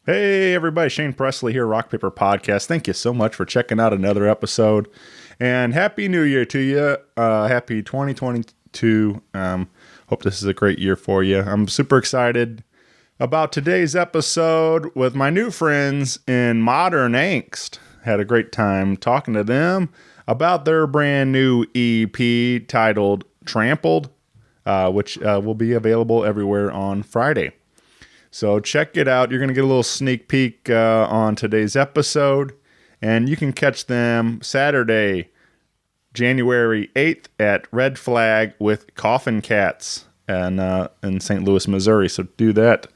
Hey everybody, Shane Presley here, Rock Paper Podcast. Thank you so much for checking out another episode. And Happy New Year to you. Happy 2022. Hope this is a great year for you. I'm super excited about today's episode with my new friends in Modern Angst. Had a great time talking to them about their brand new EP titled Trampled, which will be available everywhere on Friday. So check it out. You're going to get a little sneak peek on today's episode. And you can catch them Saturday, January 8th at Red Flag with Koffin Cats in St. Louis, Missouri. So do that.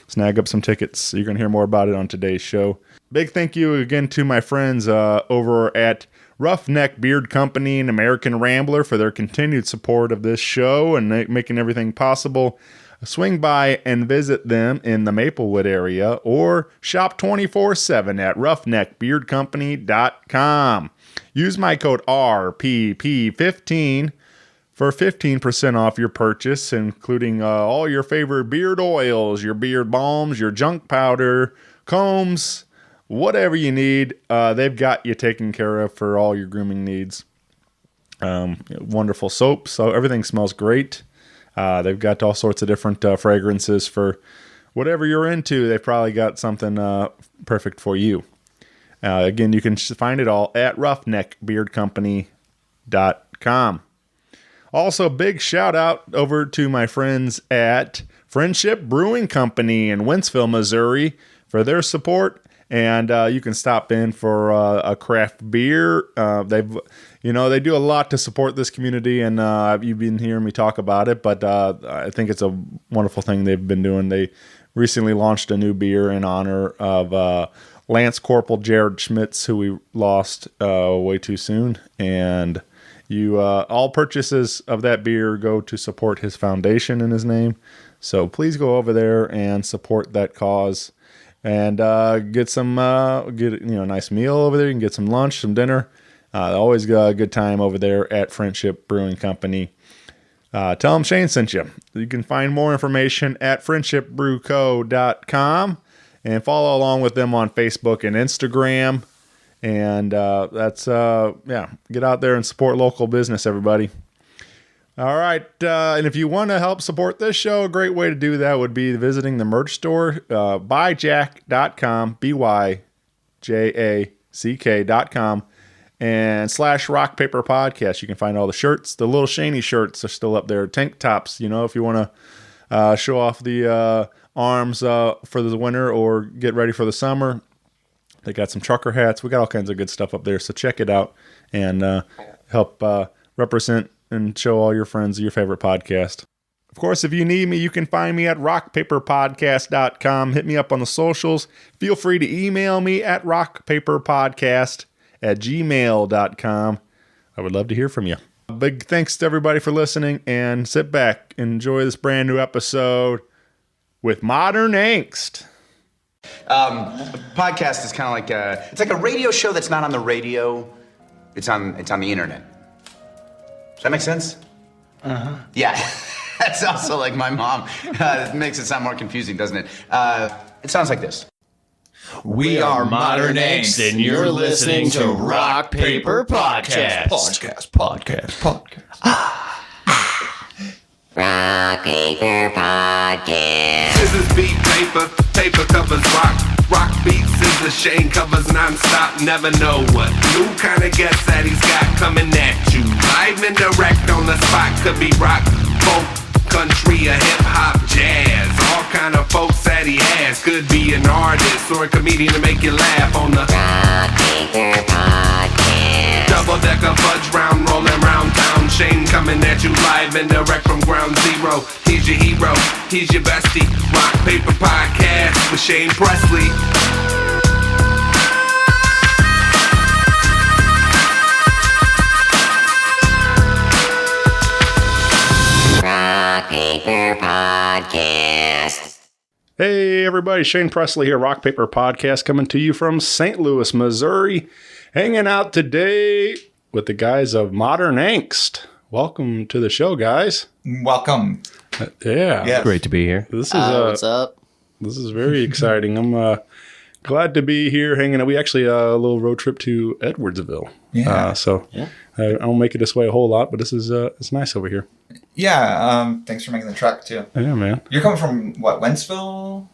Snag up some tickets. You're going to hear more about it on today's show. Big thank you again to my friends over at Roughneck Beard Company and American Rambler for their continued support of this show and making everything possible. Swing by and visit them in the Maplewood area or shop 24/7 at roughneckbeardcompany.com. Use my code RPP15 for 15% off your purchase, including all your favorite beard oils, your beard balms, your junk powder, combs, whatever you need. They've got you taken care of for all your grooming needs. Wonderful soap, so everything smells great. They've got all sorts of different fragrances for whatever you're into. They've probably got something perfect for you. Again, you can find it all at roughneckbeardcompany.com. Also, big shout out over to my friends at Friendship Brewing Company in Wentzville, Missouri for their support. And you can stop in for a craft beer. They do a lot to support this community, and you've been hearing me talk about it. But I think it's a wonderful thing they've been doing. They recently launched a new beer in honor of Lance Corporal Jared Schmitz, who we lost way too soon. And all purchases of that beer go to support his foundation in his name. So please go over there and support that cause. And get a nice meal over there. You can get some lunch, some dinner. Always a good time over there at Friendship Brewing Company. Tell them Shane sent you. You can find more information at friendshipbrewco.com and follow along with them on Facebook and Instagram. And get out there and support local business, everybody. All right, and if you want to help support this show, a great way to do that would be visiting the merch store, buyjack.com, BYJACK.com, and /Rock Paper Podcast. You can find all the shirts. The little Shaney shirts are still up there. Tank tops, if you want to show off the arms for the winter or get ready for the summer. They got some trucker hats. We got all kinds of good stuff up there, so check it out and help represent and show all your friends your favorite podcast. Of course, if you need me, you can find me at rockpaperpodcast.com. Hit me up on the socials. Feel free to email me at rockpaperpodcast@gmail.com. I would love to hear from you. Big thanks to everybody for listening, and sit back and enjoy this brand new episode with Modern Angst. A podcast is kind of like it's like a radio show that's not on the radio. It's on the internet. Does that make sense? Uh-huh. Yeah. That's also like my mom. It makes it sound more confusing, doesn't it? It sounds like this. We are Modern Angst, and you're listening to Rock Paper Podcast. Podcast. Rock Paper Podcast. Scissors beat paper, paper covers rock. Rock beats scissors, Shane covers non-stop. Never know what new kind of guest that he's got coming at you. Live and direct on the spot. Could be rock, folk, country, or hip-hop, jazz. All kind of folks that he has. Could be an artist or a comedian to make you laugh on the Rock Paper Podcast. Double-decker fudge round, rolling round town. Shane coming at you live and direct from ground zero. He's your hero, he's your bestie. Rock Paper Podcast with Shane Presley. Rock Paper Podcast. Hey everybody, Shane Presley here, Rock Paper Podcast, coming to you from St. Louis, Missouri. Hanging out today with the guys of Modern Angst. Welcome to the show, guys. Welcome. Yeah. Yes. Great to be here. This is what's up? This is very exciting. I'm glad to be here hanging out. We actually a little road trip to Edwardsville. Yeah. I don't make it this way a whole lot, but this is it's nice over here. Yeah. Thanks for making the trek too. Yeah, man. You're coming from what, Wentzville?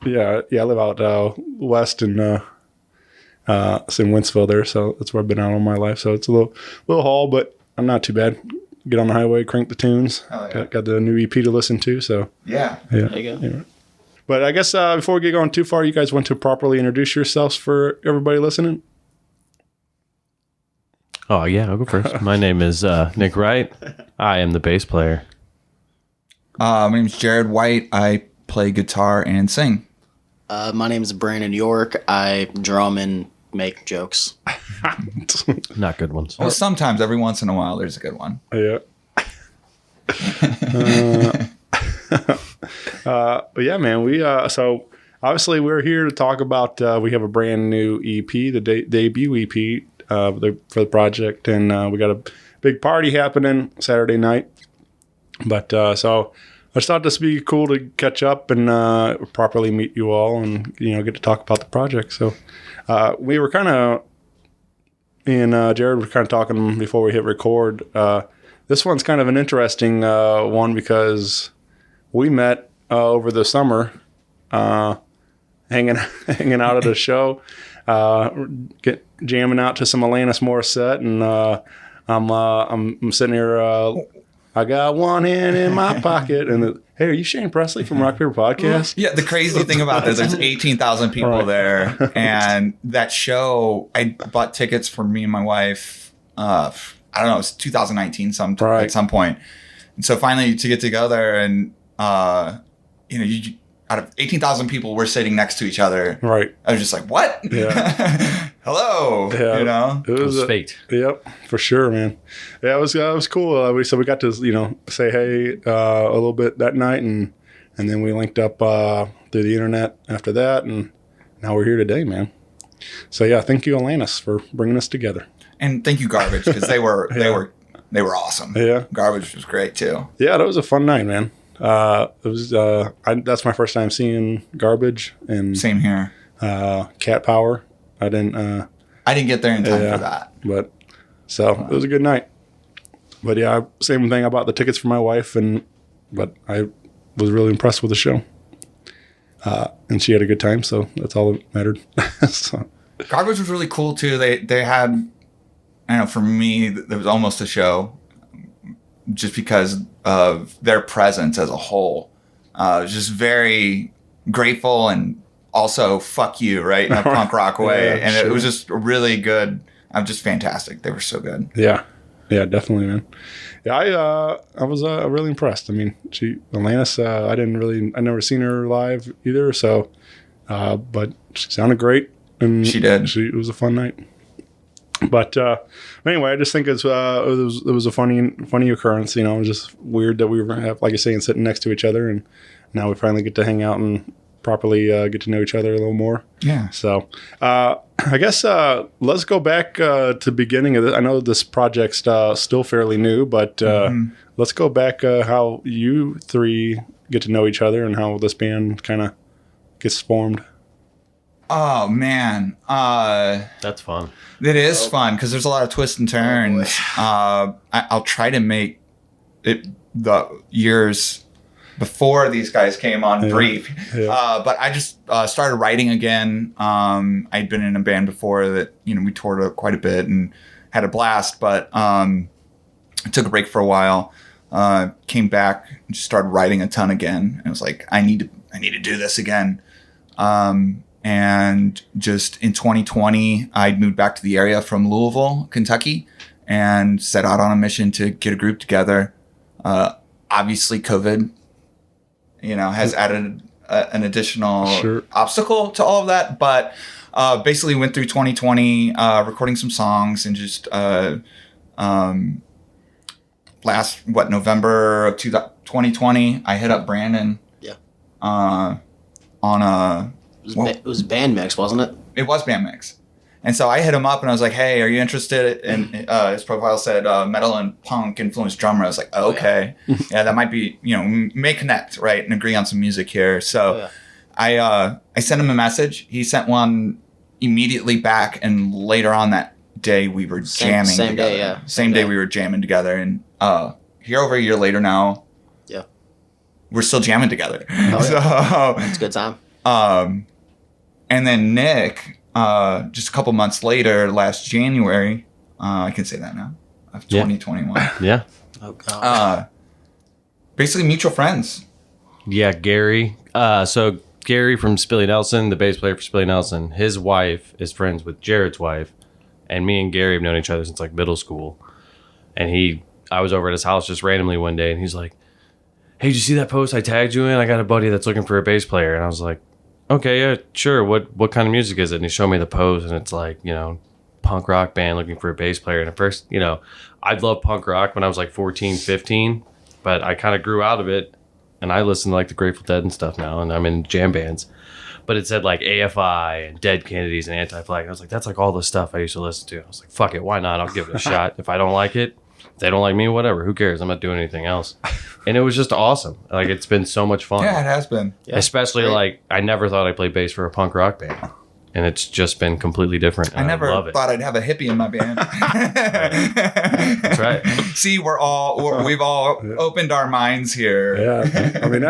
Yeah. I live out west in it's in Wentzville there, so that's where I've been out all my life. So it's a little haul, but I'm not too bad. Get on the highway, crank the tunes. Oh, yeah. Got the new EP to listen to. So Yeah. There you go. Yeah. But I guess before we get going too far, you guys want to properly introduce yourselves for everybody listening? Oh, yeah, I'll go first. My name is Nick Wright. I am the bass player. My name's Jared White. I play guitar and sing. My name is Brandon York. I drum and make jokes. Not good ones. Well, sometimes, every once in a while, there's a good one. Yeah. But yeah, man, we so obviously we're here to talk about we have a brand new EP, the debut EP for the project, and we got a big party happening Saturday night. But so I just thought this would be cool to catch up and properly meet you all, and get to talk about the project. So we were kind of, and Jared was kind of talking before we hit record. This one's kind of an interesting one because we met over the summer, hanging out at a show, jamming out to some Alanis Morrisette, and I'm sitting here. I got one hand in my pocket, and hey, are you Shane Presley from Rock Paper Podcast? Yeah, the crazy thing about this, there's 18,000 people there, and that show, I bought tickets for me and my wife. I don't know, it was 2019 at some point. And so finally to get together and, you out of 18,000 people, we're sitting next to each other. Right. I was just like, what? Yeah. Hello. Yeah. It was fate. Yep, for sure, man. Yeah, it was cool. We got to, say hey a little bit that night, and then we linked up through the internet after that, and now we're here today, man. So yeah, thank you, Alanis, for bringing us together. And thank you, Garbage, because they were awesome. Yeah, Garbage was great too. Yeah, that was a fun night, man. It was that's my first time seeing Garbage, and same here. Cat Power. I didn't get there in time for that, but so it was a good night. But yeah, same thing. I bought the tickets for my wife, but I was really impressed with the show, and she had a good time, so that's all that mattered. So. Garbage was really cool too. They had, I don't know, for me, there was almost a show just because of their presence as a whole. I was just very grateful and also fuck you, right? In a punk rock way. Yeah, and sure. It was just really good. Just fantastic. They were so good. Yeah. Yeah, definitely, man. Yeah, I was really impressed. I mean, Alanis, I never seen her live either. So, but she sounded great. And she did. It was a fun night. But anyway, I just think it was a funny occurrence. It was just weird that we were, like you're saying, sitting next to each other, and now we finally get to hang out and properly get to know each other a little more. Yeah. So I guess let's go back to the beginning of this. I know this project's still fairly new, but let's go back how you three get to know each other and how this band kind of gets formed. Oh, man. That's fun. It is fun because there's a lot of twists and turns. I'll try to make it the years before these guys came on brief. Yeah. But I just started writing again. I'd been in a band before that, we toured quite a bit and had a blast, but I took a break for a while, came back and just started writing a ton again. And I was like, I need to do this again. And just in 2020, I'd moved back to the area from Louisville, Kentucky, and set out on a mission to get a group together. Obviously, COVID, has added an additional obstacle to all of that. But basically went through 2020, recording some songs, and just November of 2020, I hit up Brandon. Yeah. On a... It was Band Mix, wasn't it? It was Band Mix. And so I hit him up and I was like, hey, are you interested? And his profile said metal and punk influenced drummer. I was like, okay. Yeah, that might be, may connect, right? And agree on some music here. So I sent him a message. He sent one immediately back, and later on that day we were jamming same together. day, yeah. Same day we were jamming together, and here over a year later now, Yeah. we're still jamming together. Oh, yeah. It's a good time. And then Nick, just a couple months later, last January, I can say that now, of 2021. Yeah. Oh, God. Basically mutual friends. Yeah, Gary. So Gary from Spilly Nelson, the bass player for Spilly Nelson, his wife is friends with Jared's wife, and me and Gary have known each other since like middle school. And I was over at his house just randomly one day, and he's like, "Hey, did you see that post I tagged you in? I got a buddy that's looking for a bass player." And I was like, "Okay, yeah, sure. What kind of music is it?" And he showed me the post, and it's like, punk rock band looking for a bass player. And at first, I'd loved punk rock when I was like 14, 15, but I kind of grew out of it. And I listen to like the Grateful Dead and stuff now, and I'm in jam bands. But it said like AFI and Dead Kennedys and Anti-Flag. And I was like, that's like all the stuff I used to listen to. I was like, fuck it, why not? I'll give it a shot. If I don't like it, if they don't like me, whatever. Who cares? I'm not doing anything else. And it was just awesome. Like, it's been so much fun. Yeah, it has been. Yeah, especially like, I never thought I'd play bass for a punk rock band. And it's just been completely different. I never love it. thought I'd have a hippie in my band. That's right. See, we've all opened our minds here. Yeah, I mean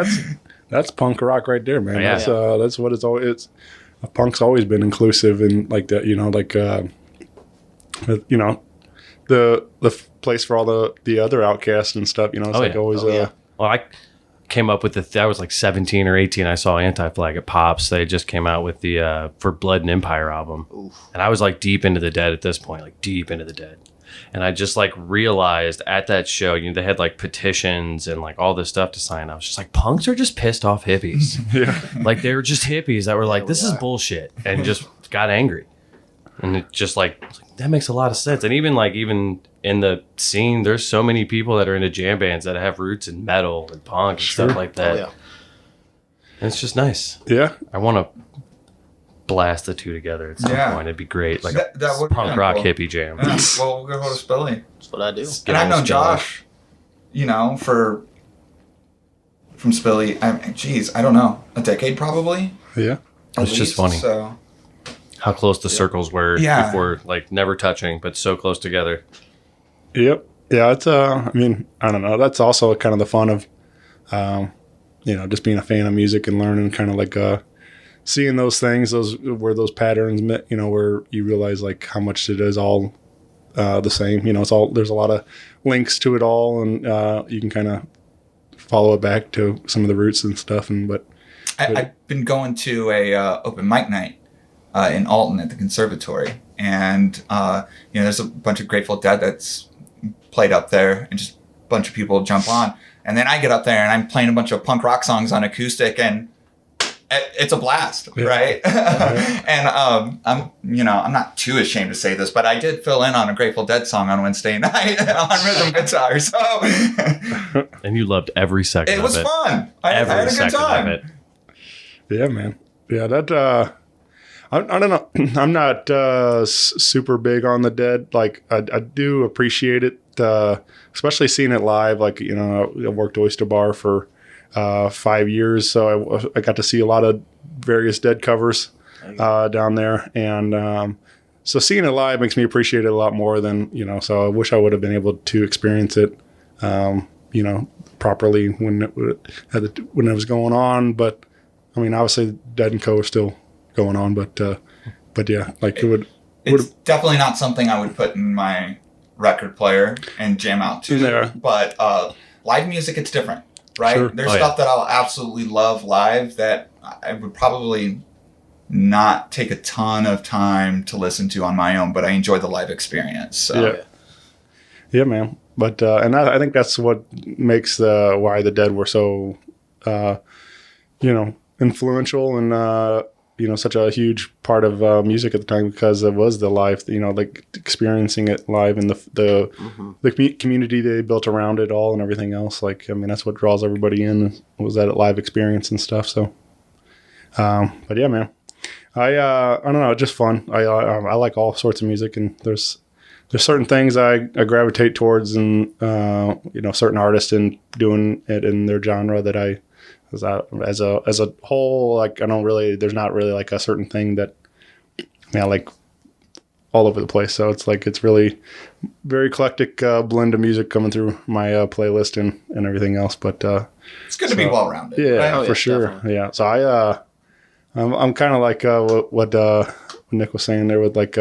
that's punk rock right there, man. Yeah. That's what it's always. Punk's always been inclusive and like that, the place for all the other outcasts and stuff. It's always. Well, I came up with I was like 17 or 18. I saw Anti-Flag at Pops. They just came out with the For Blood and Empire album. Oof. And I was like deep into the Dead at this point, like deep into the Dead. And I just like realized at that show, they had like petitions and like all this stuff to sign. I was just like, punks are just pissed off hippies. Yeah. Like they were just hippies that were like, this is bullshit, and just got angry. And it just like that makes a lot of sense. And even in the scene, there's so many people that are into jam bands that have roots in metal and punk and stuff like that. Oh, yeah. And it's just nice. Yeah. I want to blast the two together at some point. It'd be great. Like that a would be punk rock cool. hippie jam. Yeah. Well, we'll go to Spilly. That's what I do. And I've known Josh, from Spilly, I don't know, a decade probably. Yeah. It's just funny. So. How close the circles were before, like never touching, but so close together. Yep. Yeah. It's I don't know. That's also kind of the fun of, just being a fan of music and learning kind of like seeing those things, where those patterns met, where you realize like how much it is all the same. It's all, there's a lot of links to it all, and you can kind of follow it back to some of the roots and stuff. I've been going to a open mic night in Alton at the conservatory, and there's a bunch of Grateful Dead that's played up there, and just a bunch of people jump on, and then I get up there and I'm playing a bunch of punk rock songs on acoustic, and it's a blast, right? And I'm not too ashamed to say this, but I did fill in on a Grateful Dead song on Wednesday night on rhythm guitar. So, and you loved every second. It was fun. I had a good time. Of it. Yeah, man. Yeah, that. I don't know. I'm not super big on the Dead. Like I do appreciate it, especially seeing it live. Like I worked Oyster Bar for 5 years, so I got to see a lot of various Dead covers down there, and so seeing it live makes me appreciate it a lot more than So I wish I would have been able to experience it, properly when it was going on. But I mean, obviously, Dead and Co. are still going on, but yeah, like it's definitely not something I would put in my record player and jam out to. Yeah. But live music, it's different, right? Sure. There's stuff that I'll absolutely love live that I would probably not take a ton of time to listen to on my own, but I enjoy the live experience. So. Yeah, man. But and I think that's what makes why the Dead were so influential and such a huge part of music at the time, because it was the live, like experiencing it live and the community they built around it all and everything else. Like, I mean, that's what draws everybody in, was that live experience and stuff. So, but yeah, man, I don't know, just fun. I like all sorts of music, and there's certain things I gravitate towards, and certain artists and doing it in their genre that I as a whole, like there's not really like a certain thing that like all over the place. So it's really very eclectic blend of music coming through my playlist and everything else. But it's good to be well rounded. Yeah, right? for sure. Definitely. Yeah. So I'm kind of like what Nick was saying there with like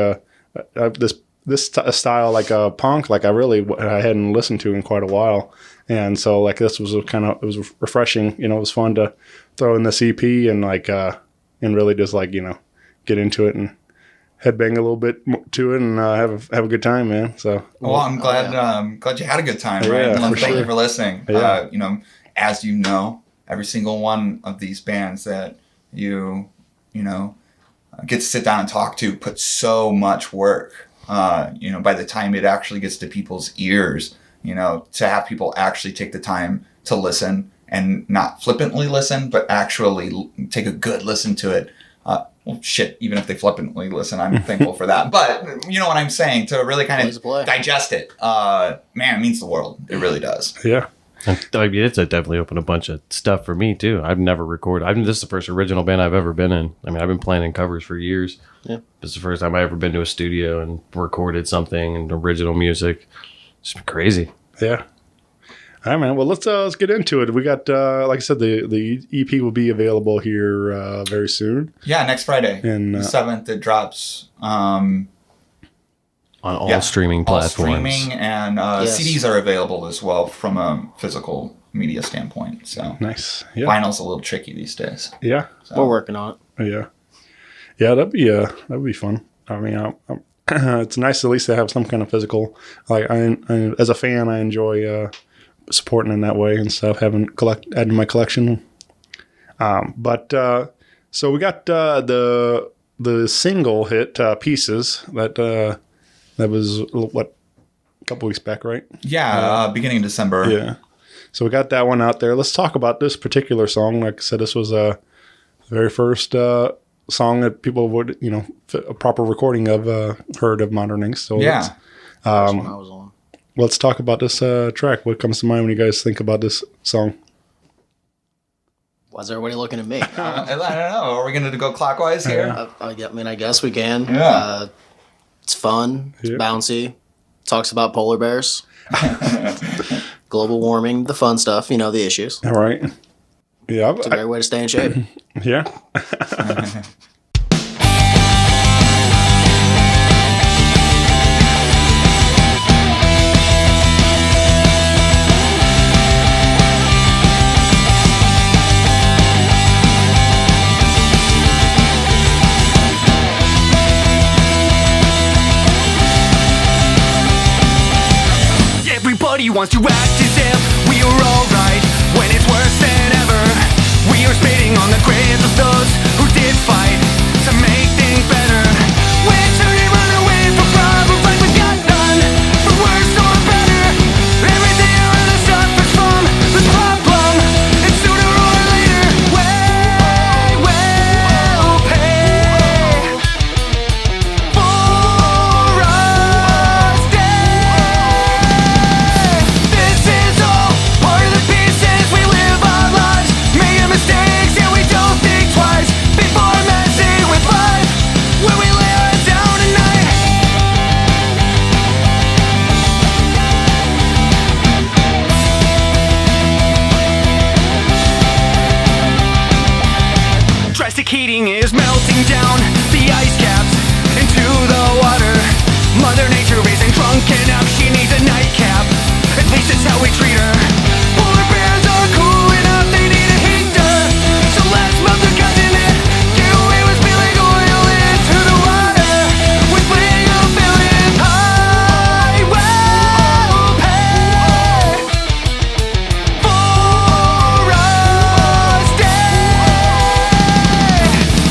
this style, like punk, like I hadn't listened to in quite a while. And so like this was it was refreshing, it was fun to throw in this EP and like, and really just like, get into it and headbang a little bit to it and have a good time, man. So, well, I'm glad you had a good time, right? Yeah, Thank you for listening. Yeah. As you know, every single one of these bands that you get to sit down and talk to put so much work. By the time it actually gets to people's ears, to have people actually take the time to listen and not flippantly listen, but actually take a good listen to it. Even if they flippantly listen, I'm thankful for that. But you know what I'm saying, to really kind of digest it, man, it means the world. It really does. Yeah. I mean, it's definitely opened a bunch of stuff for me too. I've never recorded. This is the first original band I've ever been in. I mean, I've been playing in covers for years. Yeah. This is the first time I've ever been to a studio and recorded something and original music. It's been crazy. Yeah. All right, man. Well, let's get into it. We got, like I said, the EP will be available here very soon. Yeah, next Friday, and the 7th, it drops. On all streaming platforms. All streaming, and CDs are available as well from a physical media standpoint. So nice. Yeah. Vinyl's a little tricky these days. Yeah. So. We're working on it. Yeah. Yeah, that'd be fun. I mean, it's nice at least to have some kind of physical. Like I as a fan, I enjoy supporting in that way and stuff. Adding to my collection. So we got the single hit Pieces that was what, a couple weeks back, right? Yeah, beginning of December. Yeah. So we got that one out there. Let's talk about this particular song. Like I said, this was the very first song that people would, a proper recording of heard of Modern Angst. So yeah. That's one I was on. Let's talk about this track. What comes to mind when you guys think about this song? Why is everybody looking at me? I don't know. Are we going to go clockwise here? I guess we can. Yeah. It's fun. It's bouncy. Talks about polar bears. Global warming, the fun stuff, the issues. All right. Yeah. It's a great way to stay in shape. Yeah. Everybody wants to act as if we are alright when it's worse than ever. We are spitting on the graves of those who did fight to make things better. We're turning run away from problems like we've got none, for worse or better. Everything around us suffers from this problem, and sooner or later we will pay for us dead. This is all part of the pieces. We live our lives, making mistakes, and we don't think twice before messing with life. When we lay our heads down tonight, drastic heating is melting down the ice caps into the water. Mother Nature isn't drunk enough, she needs a nightcap. At least it's how we treat her. Polar bears are cool enough, they need a heater. So let's melt the continent, get away with spilling oil into the water. With plenty of billion, I will pay for us dead.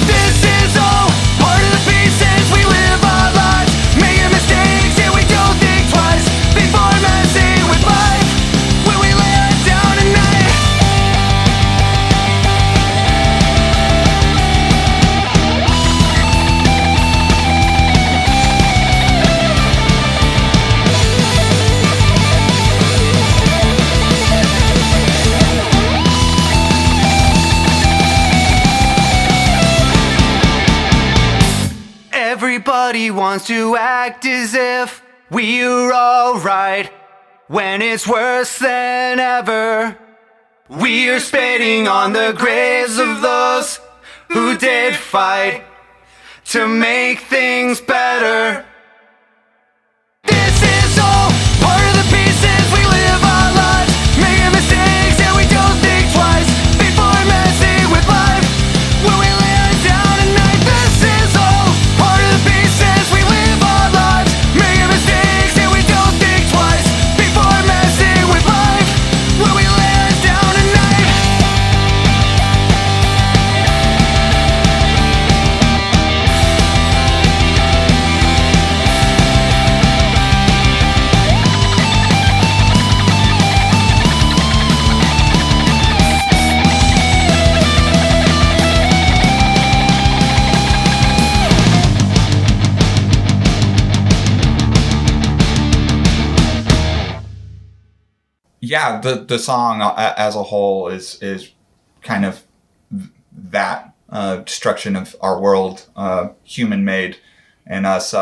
This is all part of the pieces. We live our lives, making mistakes, and we don't think twice before messing with life. When we lay Everybody wants to act as if we're alright when it's worse than ever. We're spitting on the graves of those who did fight to make things better. This is all part of the pieces. We live our lives, making mistakes, and we don't think twice before messing with life. When we lay down at night, this is all part of the pieces. We live our lives, making mistakes, and we don't think twice before messing with life. When we lay down at night. Yeah, the song as a whole is kind of that destruction of our world, human made, and us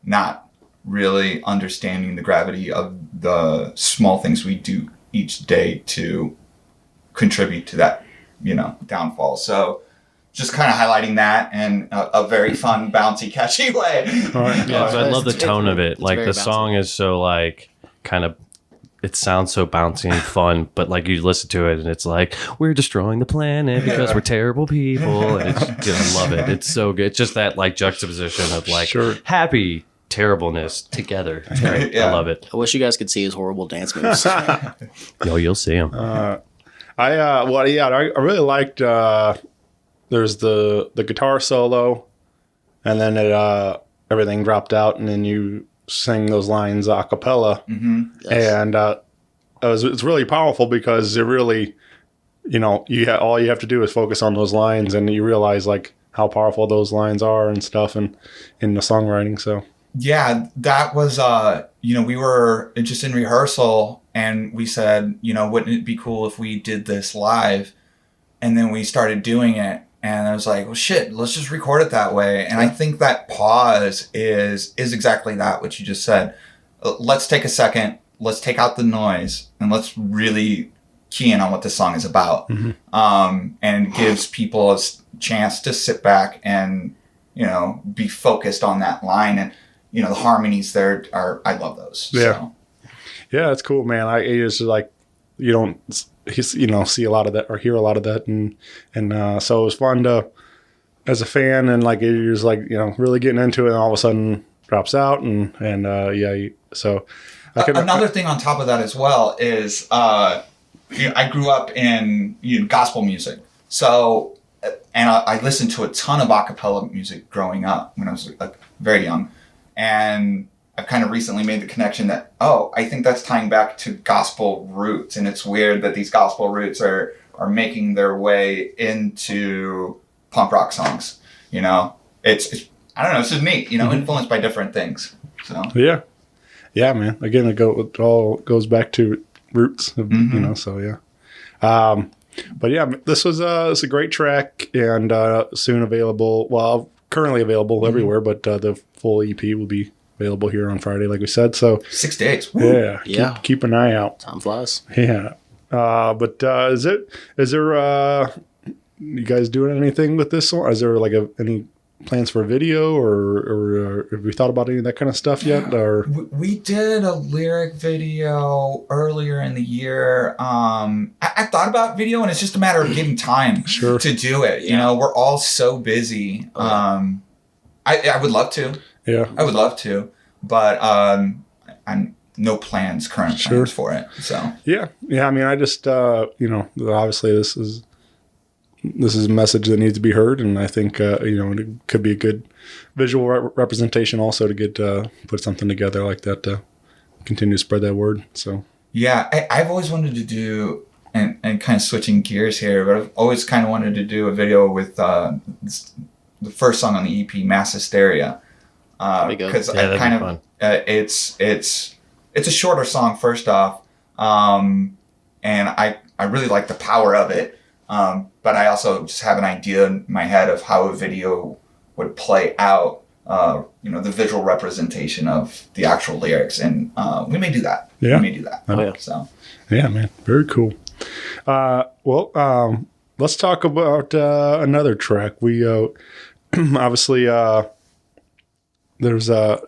not really understanding the gravity of the small things we do each day to contribute to that, downfall. So just kind of highlighting that in a very fun, bouncy, catchy way. Yeah, so I love the tone of it. It's Like very the bouncy. song is so like kind of. It sounds so bouncy and fun, but like you listen to it and it's like we're destroying the planet because we're terrible people. And it's just, I love it. It's so good. It's just that like juxtaposition of like happy terribleness together. It's great. Yeah. I love it. I wish you guys could see his horrible dance moves. Yo, you'll see him. I really liked. There's the guitar solo, and then everything dropped out, and then you sing those lines a cappella, and it's really powerful because it really, all you have to do is focus on those lines, and you realize like how powerful those lines are and stuff, and in the songwriting. So Yeah, that was, we were just in rehearsal and we said, wouldn't it be cool if we did this live? And then we started doing it and I was like, well, shit, let's just record it that way. And I think that pause is exactly that, what you just said. Let's take a second, let's take out the noise and let's really key in on what this song is about. And it gives people a chance to sit back and, be focused on that line. And, the harmonies there I love those. Yeah. So. Yeah, it's cool, man. It's just like, you don't, see a lot of that or hear a lot of that. And so it was fun to, as a fan, and like, you're just like, really getting into it and all of a sudden drops out. So another thing on top of that as well is, I grew up in gospel music. So, and I listened to a ton of a cappella music growing up when I was very young. And I've kind of recently made the connection that, I think that's tying back to gospel roots. And it's weird that these gospel roots are making their way into punk rock songs. It's I don't know, it's just neat, influenced by different things. So yeah, man. Again, it all goes back to roots, so yeah. But yeah, this was it's a great track and soon available. Well, currently available everywhere, but the full EP will be available here on Friday, like we said. So 6 days. Woo. Yeah. Keep an eye out. Time flies. Yeah. But is there you guys doing anything with this song? Is there like any plans for a video or have we thought about any of that kind of stuff yet? Or we did a lyric video earlier in the year. I thought about video, and it's just a matter of getting time to do it. We're all so busy. I would love to. Yeah, I would love to, but I'm no plans, current plans for it. So yeah. I mean, I just obviously this is a message that needs to be heard, and I think it could be a good visual representation also to get put something together like that to continue to spread that word. So yeah, I've always wanted to do, and kind of switching gears here, but I've always kind of wanted to do a video with the first song on the EP, Mass Hysteria, because it's a shorter song first off, and I really like the power of it. But I also just have an idea in my head of how a video would play out the visual representation of the actual lyrics, and we may do that. Yeah. We may do that. Oh, yeah. So Yeah, man. Very cool. Let's talk about another track. We obviously there's a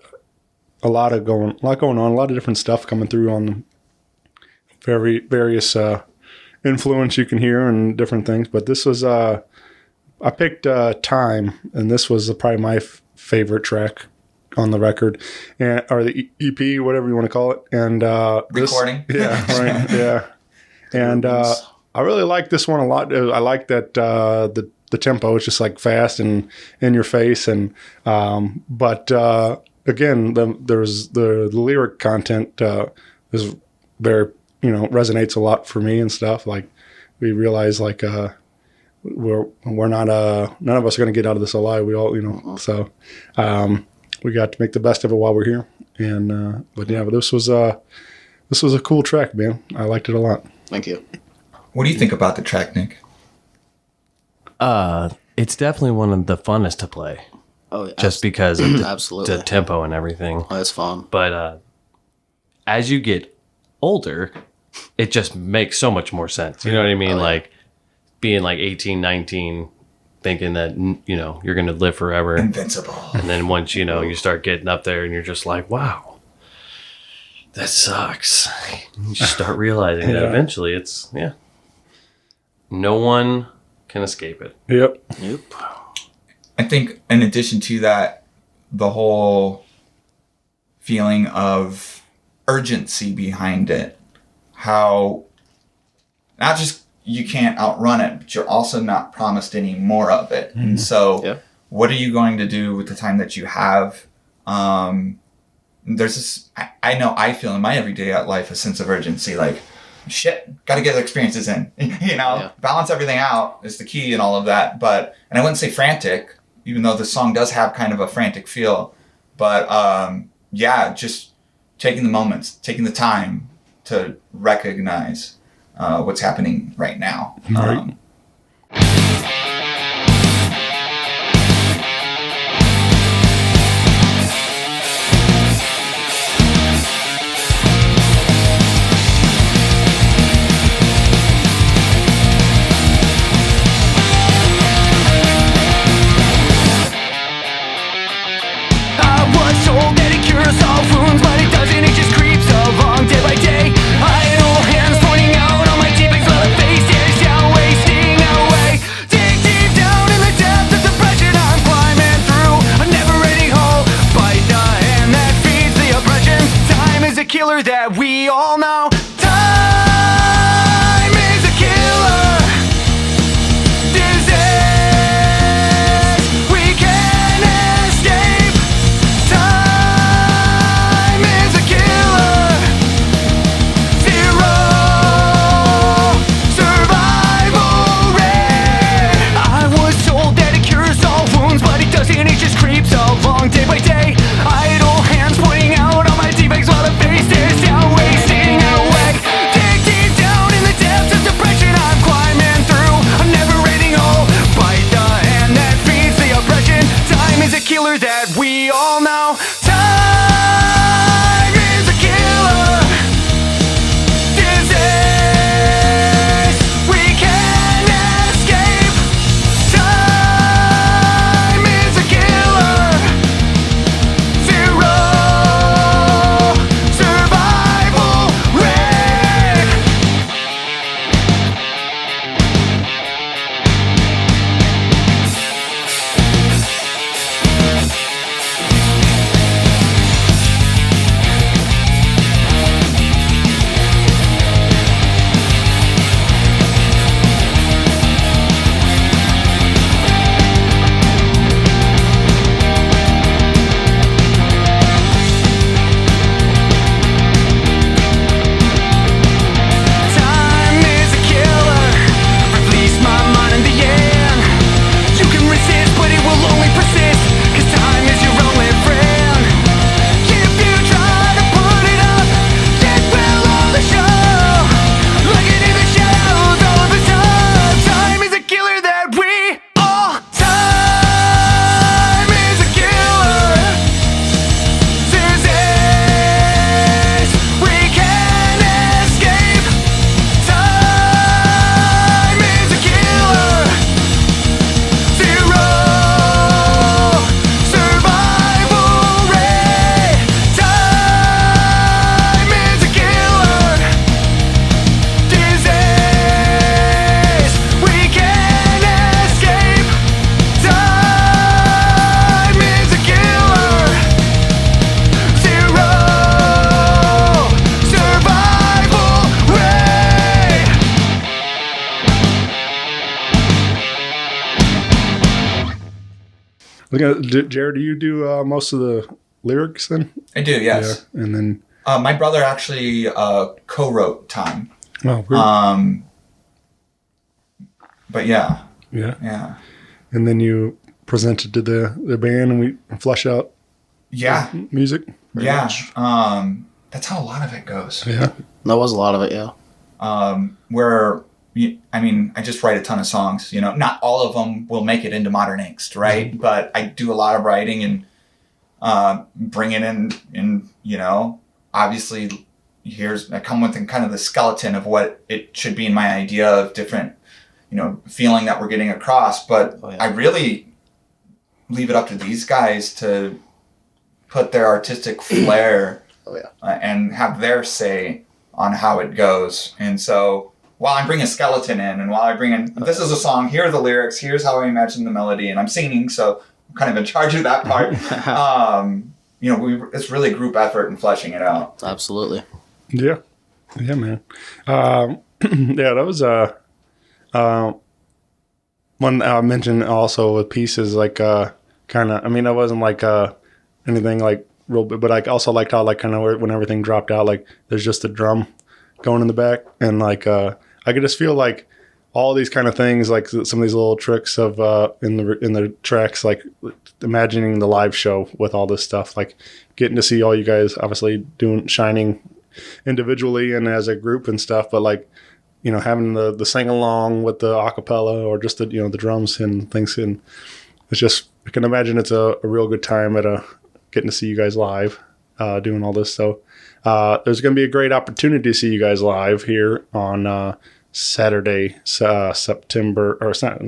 lot going on, a lot of different stuff coming through on various influence you can hear and different things. But this was I picked Time, and this was probably my favorite track on the record, or the EP, whatever you want to call it. And recording. Right. Yeah. And I really like this one a lot. I like that the tempo is just like fast and in your face, and but again, there's the lyric content is very resonates a lot for me and stuff. Like we realize like we're not none of us are going to get out of this alive. We all so we got to make the best of it while we're here. And but this was a cool track, man. I liked it a lot. Thank you. What do you think about the track, Nick? It's definitely one of the funnest to play, Oh, yeah. just because of Absolutely. the tempo and everything. Oh, it's fun. But as you get older, it just makes so much more sense. You know what I mean? Oh, yeah. Like being like 18, 19, thinking that you're going to live forever. Invincible. And then once you start getting up there and you're just like, wow, that sucks. You just start realizing that eventually it's no one can escape it. Yep. Nope. I think in addition to that, the whole feeling of urgency behind it, how not just you can't outrun it, but you're also not promised any more of it. Mm-hmm. And so what are you going to do with the time that you have? There's this, I know I feel in my everyday life a sense of urgency, like, shit, got to get experiences in, balance everything out is the key and all of that. But, and I wouldn't say frantic, even though the song does have kind of a frantic feel, but just taking the moments, taking the time to recognize what's happening right now. Right. That we all know time is a killer disease. We can't escape. Time is a killer. Zero survival rate. I was told that it cures all wounds, but it doesn't. It just creeps along day by day. Idle hands pointing out on my defects while the face is down, wasting away. Dig deep down in the depths of depression I'm climbing through a never-ending hole. Bite the hand that feeds the oppression. Time is a killer that we all know. Time is a killer disease. We can't escape. Time is a killer. Jared, do you do most of the lyrics then? I do, yes. Yeah. And then My brother actually co-wrote Time. oh, great. But yeah. Yeah. And then you presented to the band and we flesh out Yeah. music. Yeah. That's how a lot of it goes. Yeah. That was a lot of it, yeah. I just write a ton of songs, not all of them will make it into Modern Angst, right? Mm-hmm. But I do a lot of writing and bring it in, obviously I come with kind of the skeleton of what it should be in my idea of different, feeling that we're getting across. But I really leave it up to these guys to put their artistic flair and have their say on how it goes. And so while I bring a skeleton in and while I bring in, this is a song, here are the lyrics, here's how I imagine the melody, and I'm singing, so I'm kind of in charge of that part. It's really group effort and fleshing it out. Absolutely. Yeah. Yeah, man. That was one I mentioned also with pieces like kind of, it wasn't like anything like real big, but I also liked how like kind of when everything dropped out, like there's just a drum going in the back, and like I could just feel like all these kind of things, like some of these little tricks of in the tracks, like imagining the live show with all this stuff, like getting to see all you guys obviously shining individually and as a group and stuff, but like having the sing along with the acapella or just the the drums and things, and it's just, I can imagine it's a real good time at getting to see you guys live doing all this. So there's going to be a great opportunity to see you guys live here on Saturday, September, or it's not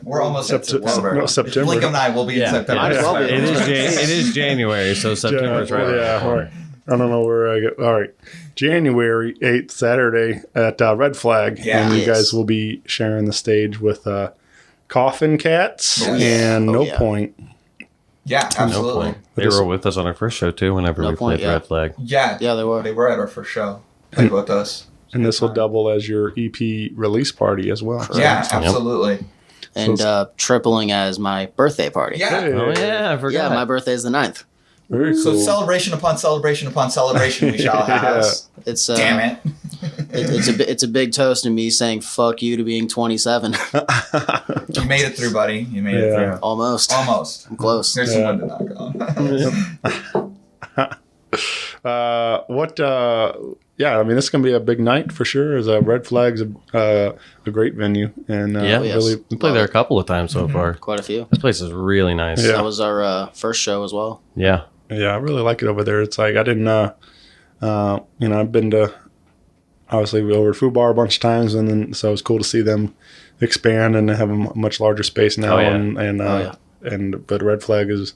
We're almost at September. No, September. Blink of an eye, we'll be in September. Might as well be. It is January, so September's right. Yeah, all right. I don't know where I get. All right. January 8th, Saturday at Red Flag. Yeah. And you guys will be sharing the stage with Koffin Cats and Nopoint. Yeah, absolutely. They were with us on our first show too. Whenever we played Red Flag. Yeah, they were. They were at our first show. Played with us. And this will double as your EP release party as well. Yeah, absolutely. And tripling as my birthday party. Yeah. Hey. Oh yeah, I forgot. Yeah, my birthday is the 9th. Very cool. So celebration upon celebration upon celebration we shall have. It's Damn it. it's a big toast to me saying fuck you to being 27. You made it through, buddy. You made it through. Almost. Almost. I'm close. There's someone to knock on. This is going to be a big night for sure. As Red Flag's a great venue, and really we played there a couple of times so far. Quite a few. This place is really nice. Yeah. That was our first show as well. Yeah. Yeah, I really like it over there. It's like I didn't, I've been to obviously over Food Bar a bunch of times, and then so it's cool to see them expand and have a much larger space now. But Red Flag is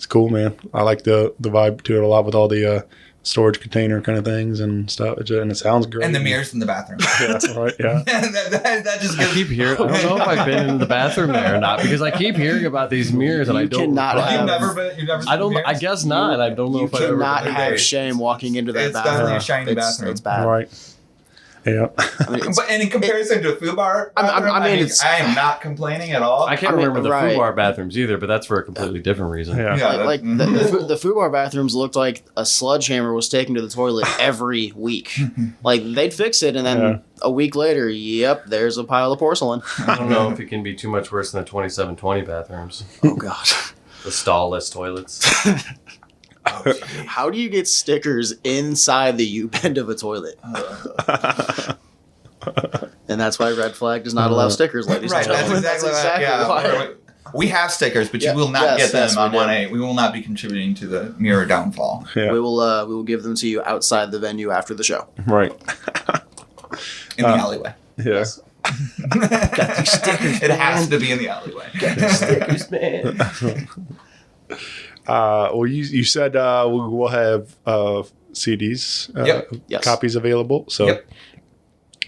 cool, man. I like the vibe to it a lot with all the storage container kind of things and stuff, and it sounds great. And the mirrors in the bathroom. Yeah, right. Yeah. that just I keep hearing. I don't know if I've been in the bathroom there or not, because I keep hearing about these mirrors and I don't. Cannot recall. You've never seen I don't. mirrors? I guess not. I don't know if I've ever. Cannot been have there. shame walking into that It's bathroom. definitely a shiny bathroom. It's bad. Right. Yeah. And in comparison to a food bar bathroom, I am not complaining at all. I can't remember the right. food bar bathrooms either, but that's for a completely different reason. Yeah. Like the food bar bathrooms looked like a sledgehammer was taken to the toilet every week. Like they'd fix it, and then a week later, yep, there's a pile of porcelain. I don't know if it can be too much worse than the 2720 bathrooms. Oh God. The stallless toilets. How do you get stickers inside the U-bend of a toilet? And that's why Red Flag does not allow stickers, ladies Right, and gentlemen. that's exactly why. We have stickers, but Yeah, you will not yes, get them yes, on we do. 1A. We will not be contributing to the mirror downfall. Yeah. We will give them to you outside the venue after the show. Right. In the alleyway. Yeah. Got these stickers. It has to be in the alleyway. Stickers, man. Well, you said we'll have CDs, Yep. Yes. copies available. So, Yep.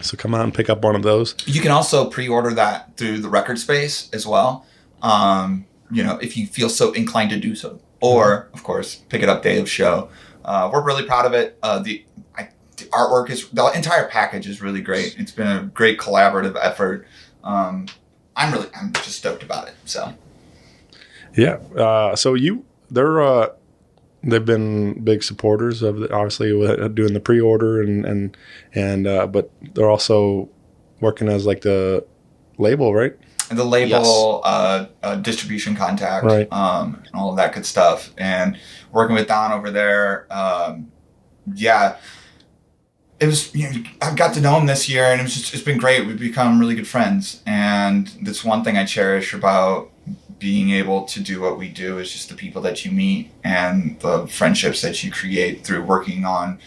so come out and pick up one of those. You can also pre-order that through the record space as well. If you feel so inclined to do so, or of course, pick it up day of show. We're really proud of it. The artwork the entire package is really great. It's been a great collaborative effort. I'm just stoked about it. So. Yeah. They've been big supporters of obviously doing the pre-order and but they're also working as like the label, right? And the label, distribution contact, right. And all of that good stuff. And working with Don over there, it was, I got to know him this year, and it's been great. We've become really good friends. And that's one thing I cherish about being able to do what we do is just the people that you meet and the friendships that you create through working on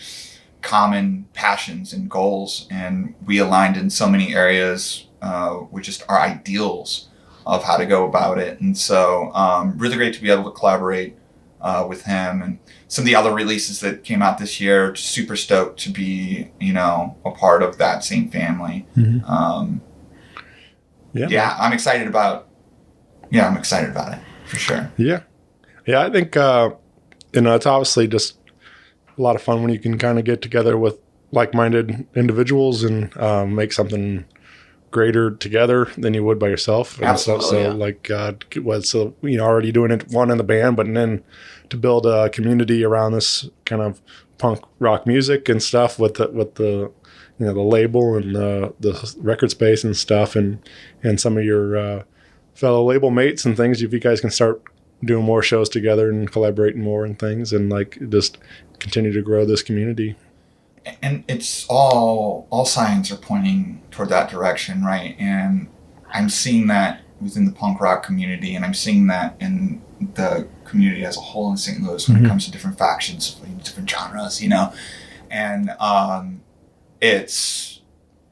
common passions and goals. And we aligned in so many areas with just our ideals of how to go about it. And so really great to be able to collaborate with him and some of the other releases that came out this year. Super stoked to be, a part of that same family. Mm-hmm. I'm excited about it for sure. Yeah. I think, it's obviously just a lot of fun when you can kind of get together with like-minded individuals and make something greater together than you would by yourself. Absolutely, already doing it one in the band, but then to build a community around this kind of punk rock music and stuff with the the label and the record space and stuff and some of your fellow label mates and things. If you guys can start doing more shows together and collaborating more and things and just continue to grow this community. And it's all signs are pointing toward that direction, right? And I'm seeing that within the punk rock community, and I'm seeing that in the community as a whole in St. Louis when it comes to different factions, different genres, And it's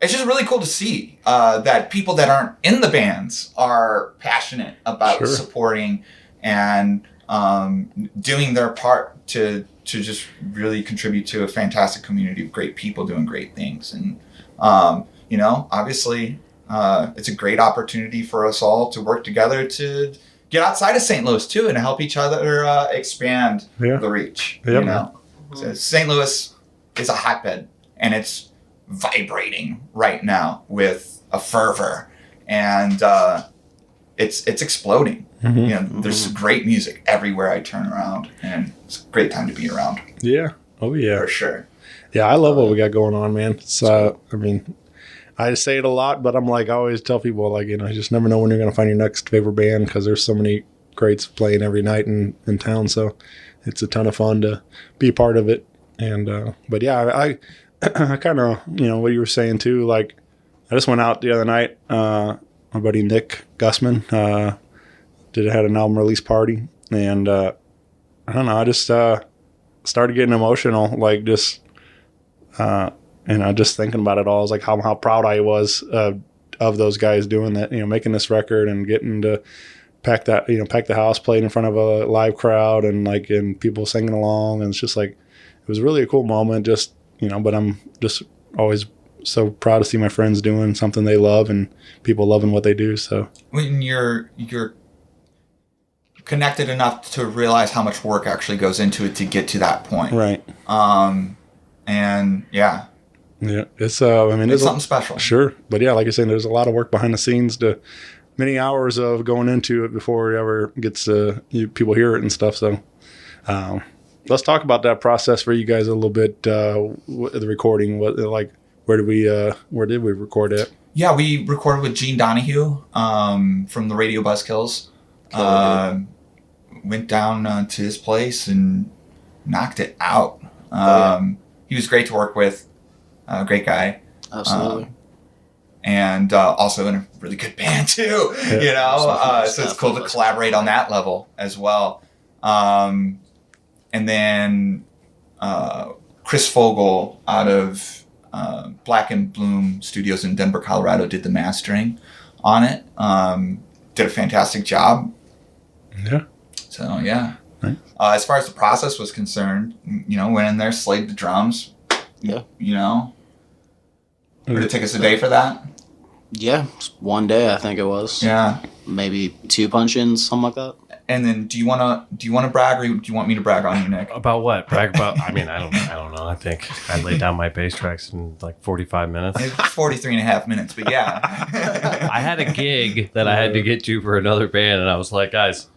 just really cool to see that people that aren't in the bands are passionate about supporting and doing their part to just really contribute to a fantastic community of great people doing great things. And, obviously it's a great opportunity for us all to work together to get outside of St. Louis too and help each other expand the reach. So St. Louis is a hotbed, and it's vibrating right now with a fervor, and it's exploding. There's great music everywhere I turn around, and it's a great time to be around. Yeah. Oh yeah. For sure. Yeah, I love what we got going on, man. It's I say it a lot, but I'm I always tell people, you just never know when you're going to find your next favorite band because there's so many greats playing every night in town. So it's a ton of fun to be part of it. And, but yeah, I kind of, what you were saying too, I just went out the other night, my buddy Nick Gussman, had an album release party, and, I don't know, I just, started getting emotional, just thinking about it all. I was how proud I was of those guys doing that, making this record and getting to pack the house, played in front of a live crowd and and people singing along. And it's just it was really a cool moment, but I'm just always so proud to see my friends doing something they love and people loving what they do. So when you're connected enough to realize how much work actually goes into it to get to that point. Right. And yeah, it's it's something special. Sure. But yeah, like you're saying, there's a lot of work behind the scenes many hours of going into it before it ever gets people hear it and stuff. So let's talk about that process for you guys a little bit. The recording, where did we record it? Yeah, we recorded with Gene Donahue from the Radio Buzzkills. Went down to his place and knocked it out. He was great to work with. Great guy. Absolutely. And also in a really good band too, so it's cool to collaborate on that level as well. And then Chris Fogel out of Black and Bloom Studios in Denver, Colorado did the mastering on it. Did a fantastic job. Yeah. So yeah. Right. As far as the process was concerned, went in there, slayed the drums. Yeah. Would it take us a day for that? Yeah, one day I think it was. Yeah. Maybe 2 punch-ins, something like that. And then, do you want to brag, or do you want me to brag on you, Nick? About what? Brag about? I don't know. I think I laid down my bass tracks in 45 minutes. It's 43 and a half minutes, but yeah. I had a gig that I had to get to for another band, and I was like, guys,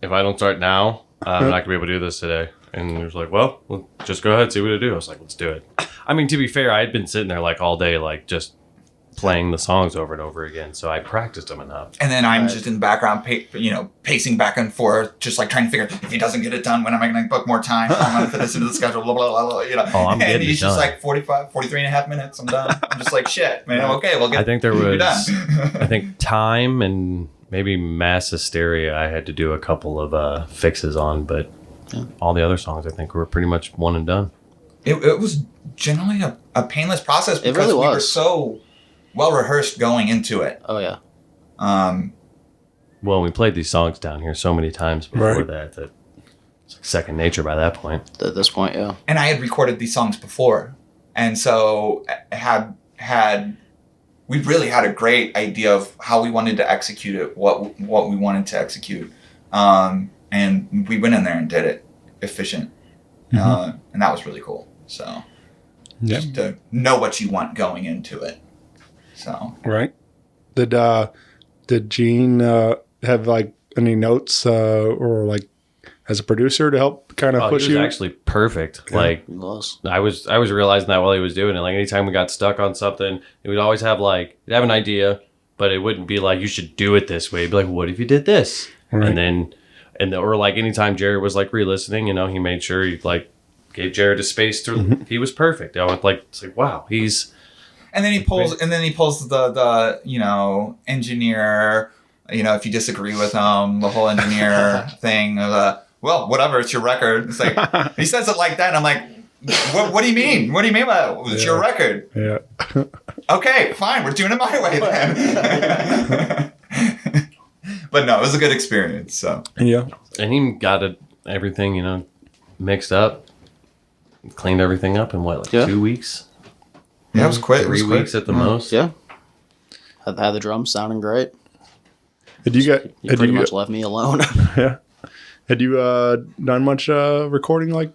if I don't start now, I'm not gonna be able to do this today. And he was like, well, just go ahead, see what to do. I was like, let's do it. I mean, to be fair, I had been sitting there like all day, like just playing the songs over and over again, so I practiced them enough. And then I'm just in the background, pacing back and forth, just like trying to figure if he doesn't get it done, when am I going to book more time? How am I going to fit this into the schedule? Blah, blah, blah, blah, you know. Oh, I'm getting and he's it just done. like 43 and a half minutes. I'm done. I'm just like, shit, man. Okay, we'll get. I think there you're was, done. I think Time and maybe Mass Hysteria. I had to do a couple of fixes on, but all the other songs I think were pretty much one and done. It was generally a painless process because really we were was. so well rehearsed going into it. Oh yeah. Well, we played these songs down here so many times before Right. that it's like second nature by that point. At this point, yeah. And I had recorded these songs before, and so we really had a great idea of how we wanted to execute it, what we wanted to execute, and we went in there and did it efficient, and that was really cool. So just to know what you want going into it. So Right. Did Gene have like any notes or like as a producer to help kind of push he was you? actually perfect. Like It was. I was realizing that while he was doing it. Like anytime we got stuck on something, he would always have he'd have an idea, but it wouldn't be like you should do it this way. He'd be like, what if you did this? Right. Or like anytime Jared was like re-listening, he made sure he like gave Jared a space to. He was perfect. I was like, it's like wow, he's. and then he pulls the engineer. If you disagree with him, the whole engineer thing. Well, whatever, it's your record. It's like he says it like that, and I'm like, what do you mean? What do you mean by that? It's your record. Yeah. Okay, fine, we're doing it my way then. But no, it was a good experience. So Yeah. And he got everything, mixed up, cleaned everything up in 2 weeks? yeah, it was quick. 3 weeks at the most. Yeah. Had the drums sounding great. Had you got? You Had pretty you? much left me alone. Yeah. Had you done much recording like?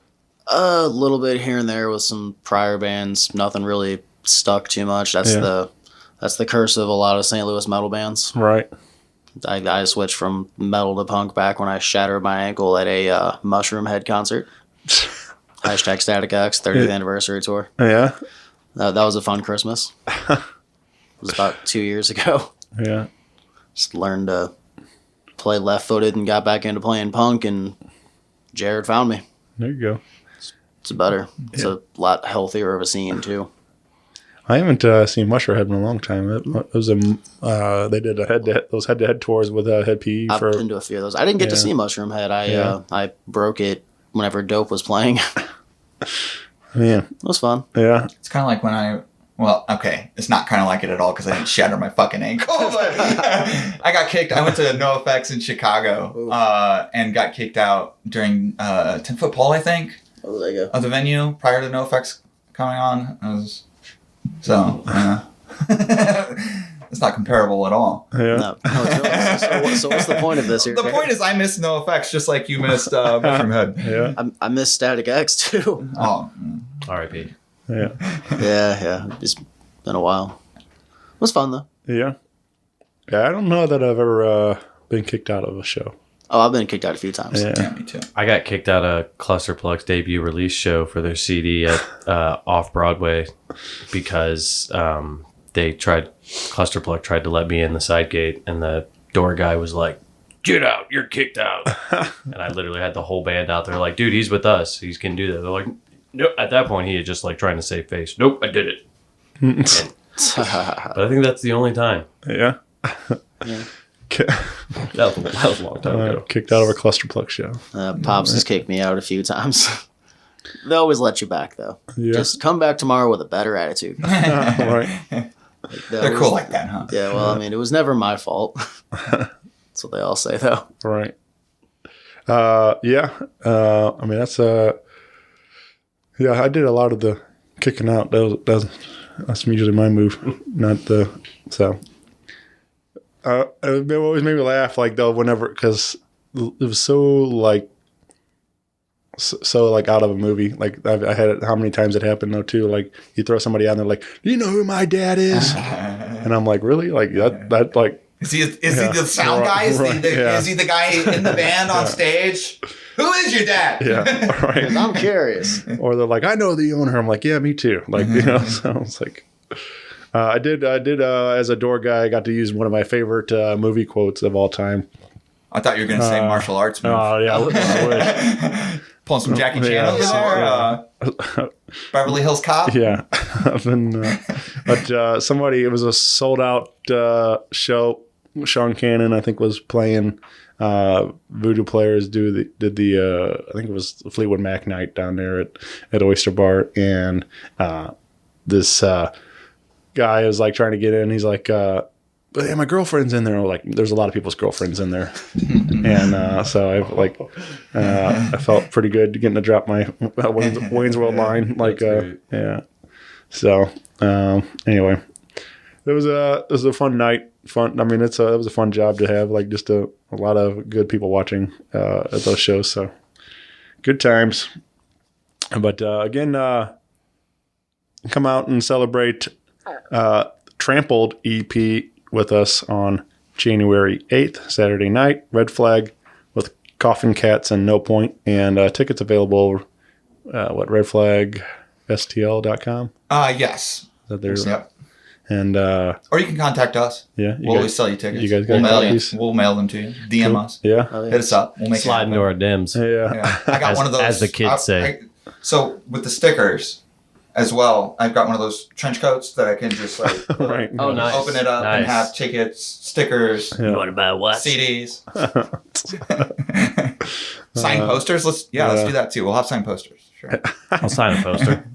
A little bit here and there with some prior bands. Nothing really stuck too much. That's the curse of a lot of St. Louis metal bands. Right. I switched from metal to punk back when I shattered my ankle at a Mushroom Head concert. Hashtag Static X 30th anniversary tour. Yeah. That was a fun Christmas. It was about 2 years ago. Yeah. Just learned to play left-footed and got back into playing punk, and Jared found me. There you go. It's better. It's a lot healthier of a scene too. I haven't seen Mushroomhead in a long time. It was they did those head-to-head tours with Head PE I've for. been to a few of those. I didn't get to see Mushroom Head. I broke it whenever Dope was playing. Man. It was fun. Yeah. it's kind of like when it's not kind of like it at all because I didn't shatter my fucking ankle. But I got kicked. I went to NoFX in Chicago and got kicked out during 10-foot pole, I think, Oh, there you go. of the venue prior to NoFX coming on. It's not comparable at all. Yeah. No, it's really, so what's the point of this here? The Jared? point is I missed NoFX just like you missed Mushroomhead. Yeah. I miss Static X too. Oh, R.I.P. Yeah. Yeah. It's been a while. It was fun though. Yeah. Yeah. I don't know that I've ever been kicked out of a show. Oh, I've been kicked out a few times. yeah, me too. I got kicked out of Clusterpluck's debut release show for their CD at off Broadway because Clusterpluck tried to let me in the side gate, and the door guy was like, "Get out! You're kicked out!" And I literally had the whole band out there like, "Dude, he's with us. He can do that." They're like, "Nope." At that point, he had just like trying to save face. Nope, I did it. But I think that's the only time. Yeah. That was a long time ago. Kicked out of a Clusterpluck show. Pops has kicked me out a few times. They always let you back though. Yeah. Just come back tomorrow with a better attitude. Right. They're cool like that, huh? Yeah, well, I mean, it was never my fault. That's what they all say, though. Right. Yeah. I mean, that's yeah, I did a lot of the kicking out. That's usually my move, not the, so. It always made me laugh, like, though, whenever, because it was so, like, out of a movie. Like, I had it, how many times it happened, though, too. Like, you throw somebody out and they're like, "Do you know who my dad is?" And I'm like, really? Like, that like, Is he the sound guy? Is he the guy in the band on stage? Who is your dad? Yeah, right. I'm curious. Or they're like, I know the owner. I'm like, yeah, me too. Like, you know, so it's like, I did as a door guy, I got to use one of my favorite movie quotes of all time. I thought you were going to say martial arts move. Oh, yeah. I wish. Pulling some Jackie Chan over there. Beverly Hills Cop. Yeah. But somebody, it was a sold out show. Sean Cannon, I think, was playing. Voodoo Players did the I think it was the Fleetwood Mac night down there at Oyster Bar, and this guy is like trying to get in. He's like, "Yeah, my girlfriend's in there." I'm like, there's a lot of people's girlfriends in there, and so I like I felt pretty good getting to drop my Wayne's World line. Like, yeah. So anyway, it was a fun night. Fun. I mean, it was a fun job to have. Like, just a lot of good people watching at those shows. So good times. But again, come out and celebrate Trampled EP with us on January 8th, Saturday night. Red Flag with Koffin, Cats, and Nopoint. And tickets available. redflagstl.com. Yes. Is that there? Yep. And or you can contact us. Yeah, we'll always sell you tickets. You guys got copies? We'll mail them to you. DM us. Yeah, hit us up. We'll make slide into our DMs. Yeah. I got one of those, as the kids say. So with the stickers as well, I've got one of those trench coats that I can just like right. Nice. open it up and have tickets, stickers. You want to buy what? CDs. Signed posters. Let's do that too. We'll have signed posters. Sure. I'll sign a poster.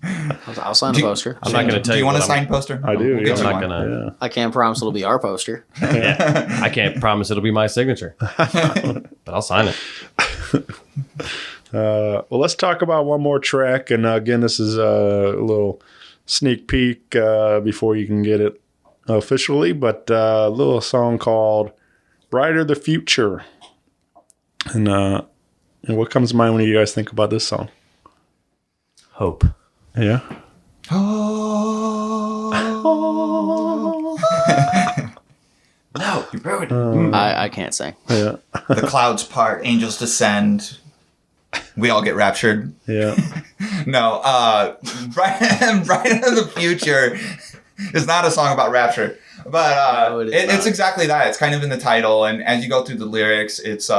I'll sign a poster. I'm not going to tell you. Do you want a what signed poster? I do. We'll get I'm you not one. gonna. I can't promise it'll be our poster. Yeah. I can't promise it'll be my signature, but I'll sign it. Well, let's talk about one more track. And again, this is a little sneak peek before you can get it officially, but a little song called Brighter the Future. And what comes to mind when you guys think about this song? Hope. Yeah. No, you ruined it. I can't sing. Yeah. The clouds part, angels descend. We all get raptured. Yeah. No, Brighter the Future is not a song about rapture, but No, it's exactly that. It's kind of in the title, and as you go through the lyrics, it's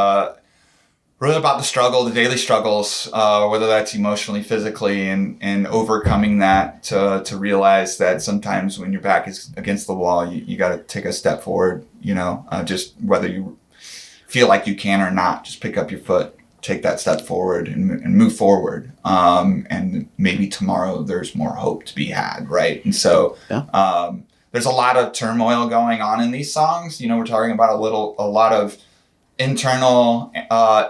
really about the struggle, the daily struggles, whether that's emotionally, physically, and overcoming that to realize that sometimes when your back is against the wall, you got to take a step forward, just whether you feel like you can or not, just pick up your foot, take that step forward and move forward. And maybe tomorrow there's more hope to be had, right? And so there's a lot of turmoil going on in these songs. We're talking about a lot of internal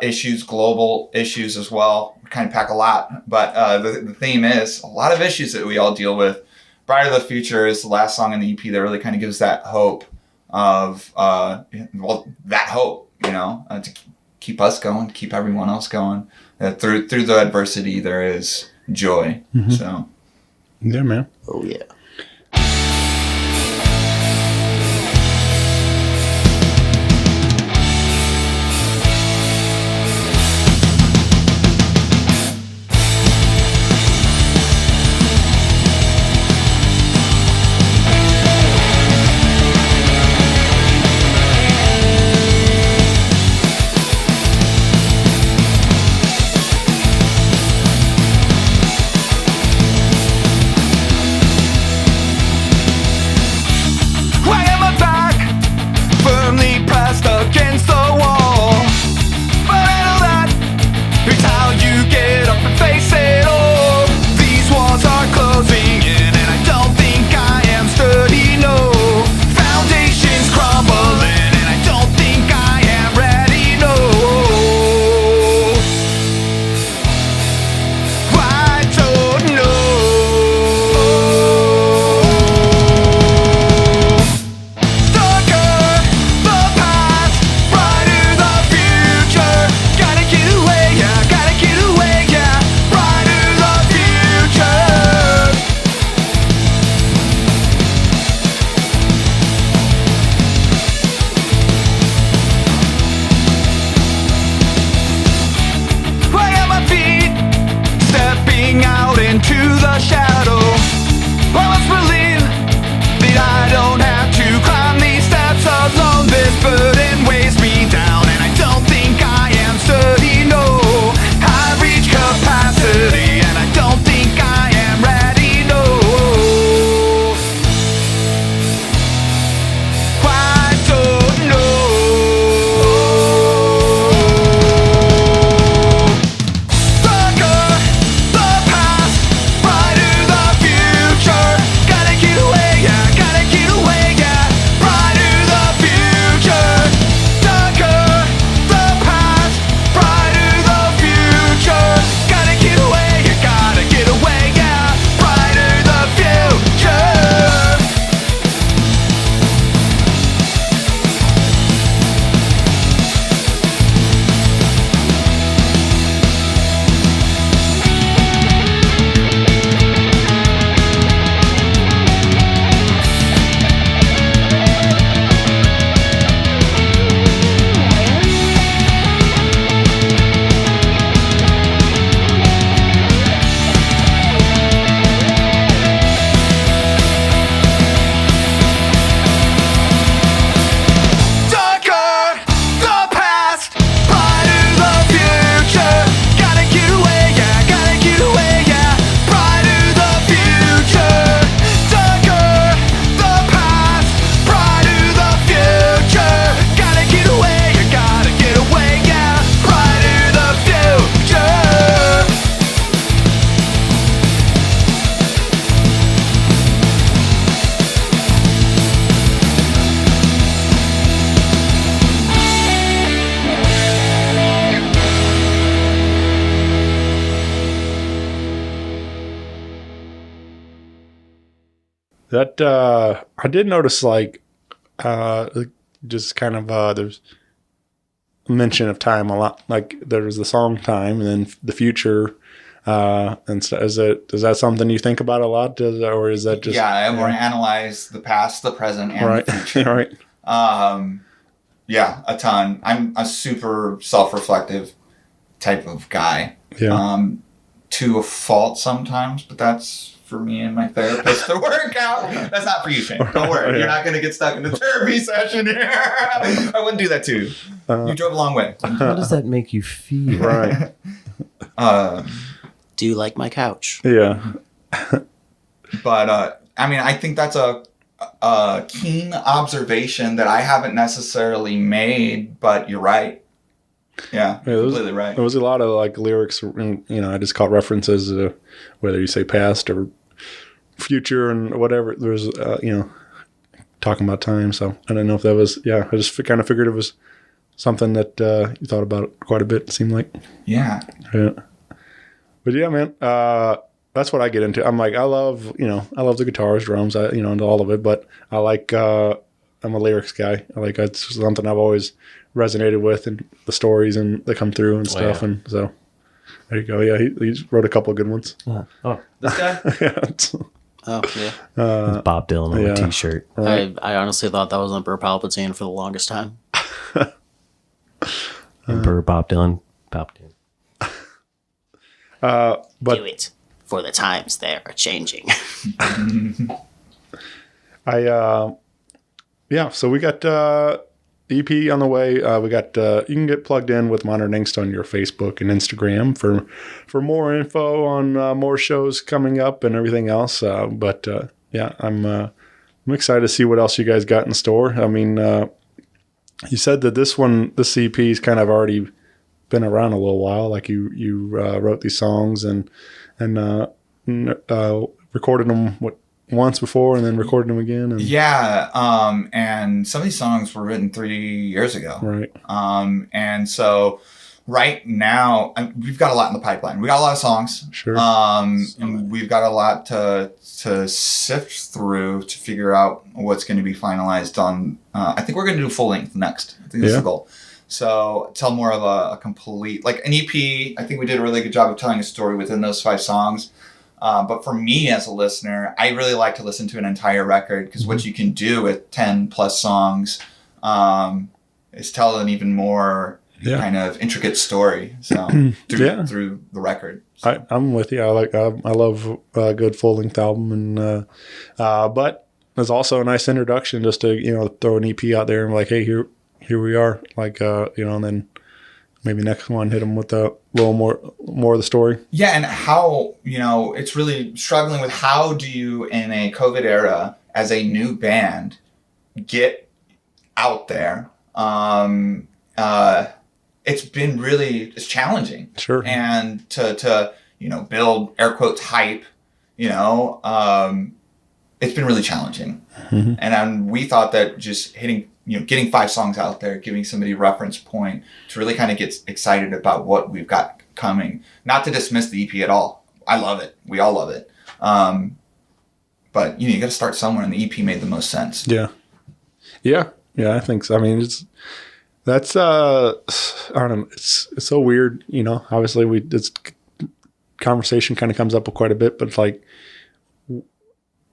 issues, global issues as well. We kind of pack a lot, but the theme is a lot of issues that we all deal with. Brighter the Future is the last song in the EP that really kind of gives that hope of, that hope, to keep us going, keep everyone else going. Through the adversity, there is joy. Mm-hmm. So, yeah, man. Oh, yeah. That I did notice, like, just kind of there's a mention of time a lot. Like, there's the song "Time" and then the future. And so is that something you think about a lot, or is that just I want to analyze the past, the present, and the future. Right. Yeah, a ton. I'm a super self-reflective type of guy. Yeah. To a fault sometimes, but that's for me and my therapist to work out. That's not for you, Shane. Don't worry. You're not going to get stuck in the therapy session here. I wouldn't do that to you. You drove a long way. How does that make you feel? Right. Do you like my couch? Yeah. But I mean, I think that's a keen observation that I haven't necessarily made, but you're right. Yeah, completely right. There was a lot of like lyrics, and, I just caught references to whether you say past or future and whatever. There was, talking about time. So I don't know if that was, I just kind of figured it was something that you thought about quite a bit, it seemed like. Yeah. Yeah. But yeah, man, that's what I get into. I'm like, I love the guitars, drums, and all of it, but I like, I'm a lyrics guy. It's something I've always resonated with, and the stories and that come through and stuff. Yeah. And so there you go. Yeah, he wrote a couple of good ones. This guy? Yeah. Bob Dylan on a t-shirt. Right. I honestly thought that was Emperor Palpatine for the longest time. Emperor Bob Dylan. Palpatine. But do it, for the times they are changing. So we got EP on the way. We got you can get plugged in with Modern Angst on your Facebook and Instagram for more info on more shows coming up and everything else. I'm excited to see what else you guys got in store. I mean, you said that this EP's kind of already been around a little while. Like you wrote these songs and recorded them once before and then recorded them again. And some of these songs were written 3 years ago. Right. And so right now we've got a lot in the pipeline. We got a lot of songs. Sure. And we've got a lot to sift through to figure out what's going to be finalized on. I think we're going to do full length next. I think that's the goal. So tell more of a complete, like an EP. I think we did a really good job of telling a story within those 5 songs. But for me as a listener, I really like to listen to an entire record because what you can do with 10 plus songs is tell an even more kind of intricate story. So through the record. So. I'm with you. I love a good full length album, and but there's also a nice introduction just to throw an EP out there and like, hey, here we are, like and then maybe next one hit them with a little more of the story. Yeah, and how it's really struggling with how do you in a COVID era as a new band get out there. It's challenging. Sure. And to build air quotes hype, it's been really challenging. Mm-hmm. And we thought that just getting 5 songs out there, giving somebody a reference point to really kind of get excited about what we've got coming. Not to dismiss the EP at all. I love it. We all love it. But you got to start somewhere, and the EP made the most sense. Yeah. I think so. I mean, that's I don't know. It's so weird. Obviously this conversation kind of comes up quite a bit, but it's like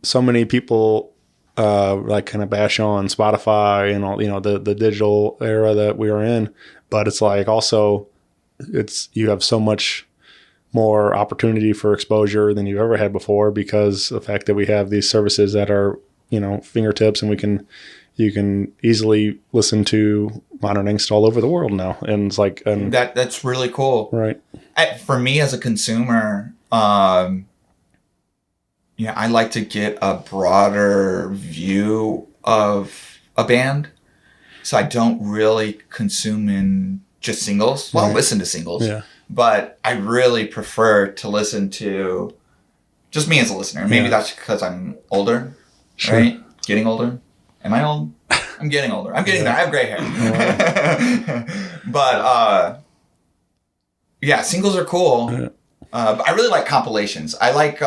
so many people like kind of bash on Spotify and all, the digital era that we are in, but it's like also you have so much more opportunity for exposure than you've ever had before because of the fact that we have these services that are, fingertips, and you can easily listen to Modern Angst all over the world now. And it's like, that's really cool. Right. For me as a consumer, I like to get a broader view of a band. So I don't really consume in just singles. Well, I'll listen to singles. Yeah. But I really prefer to listen to just me as a listener. Maybe that's because I'm older, right? Getting older. Am I old? I'm getting older. I'm getting there. I have gray hair. But, singles are cool. But I really like compilations. I like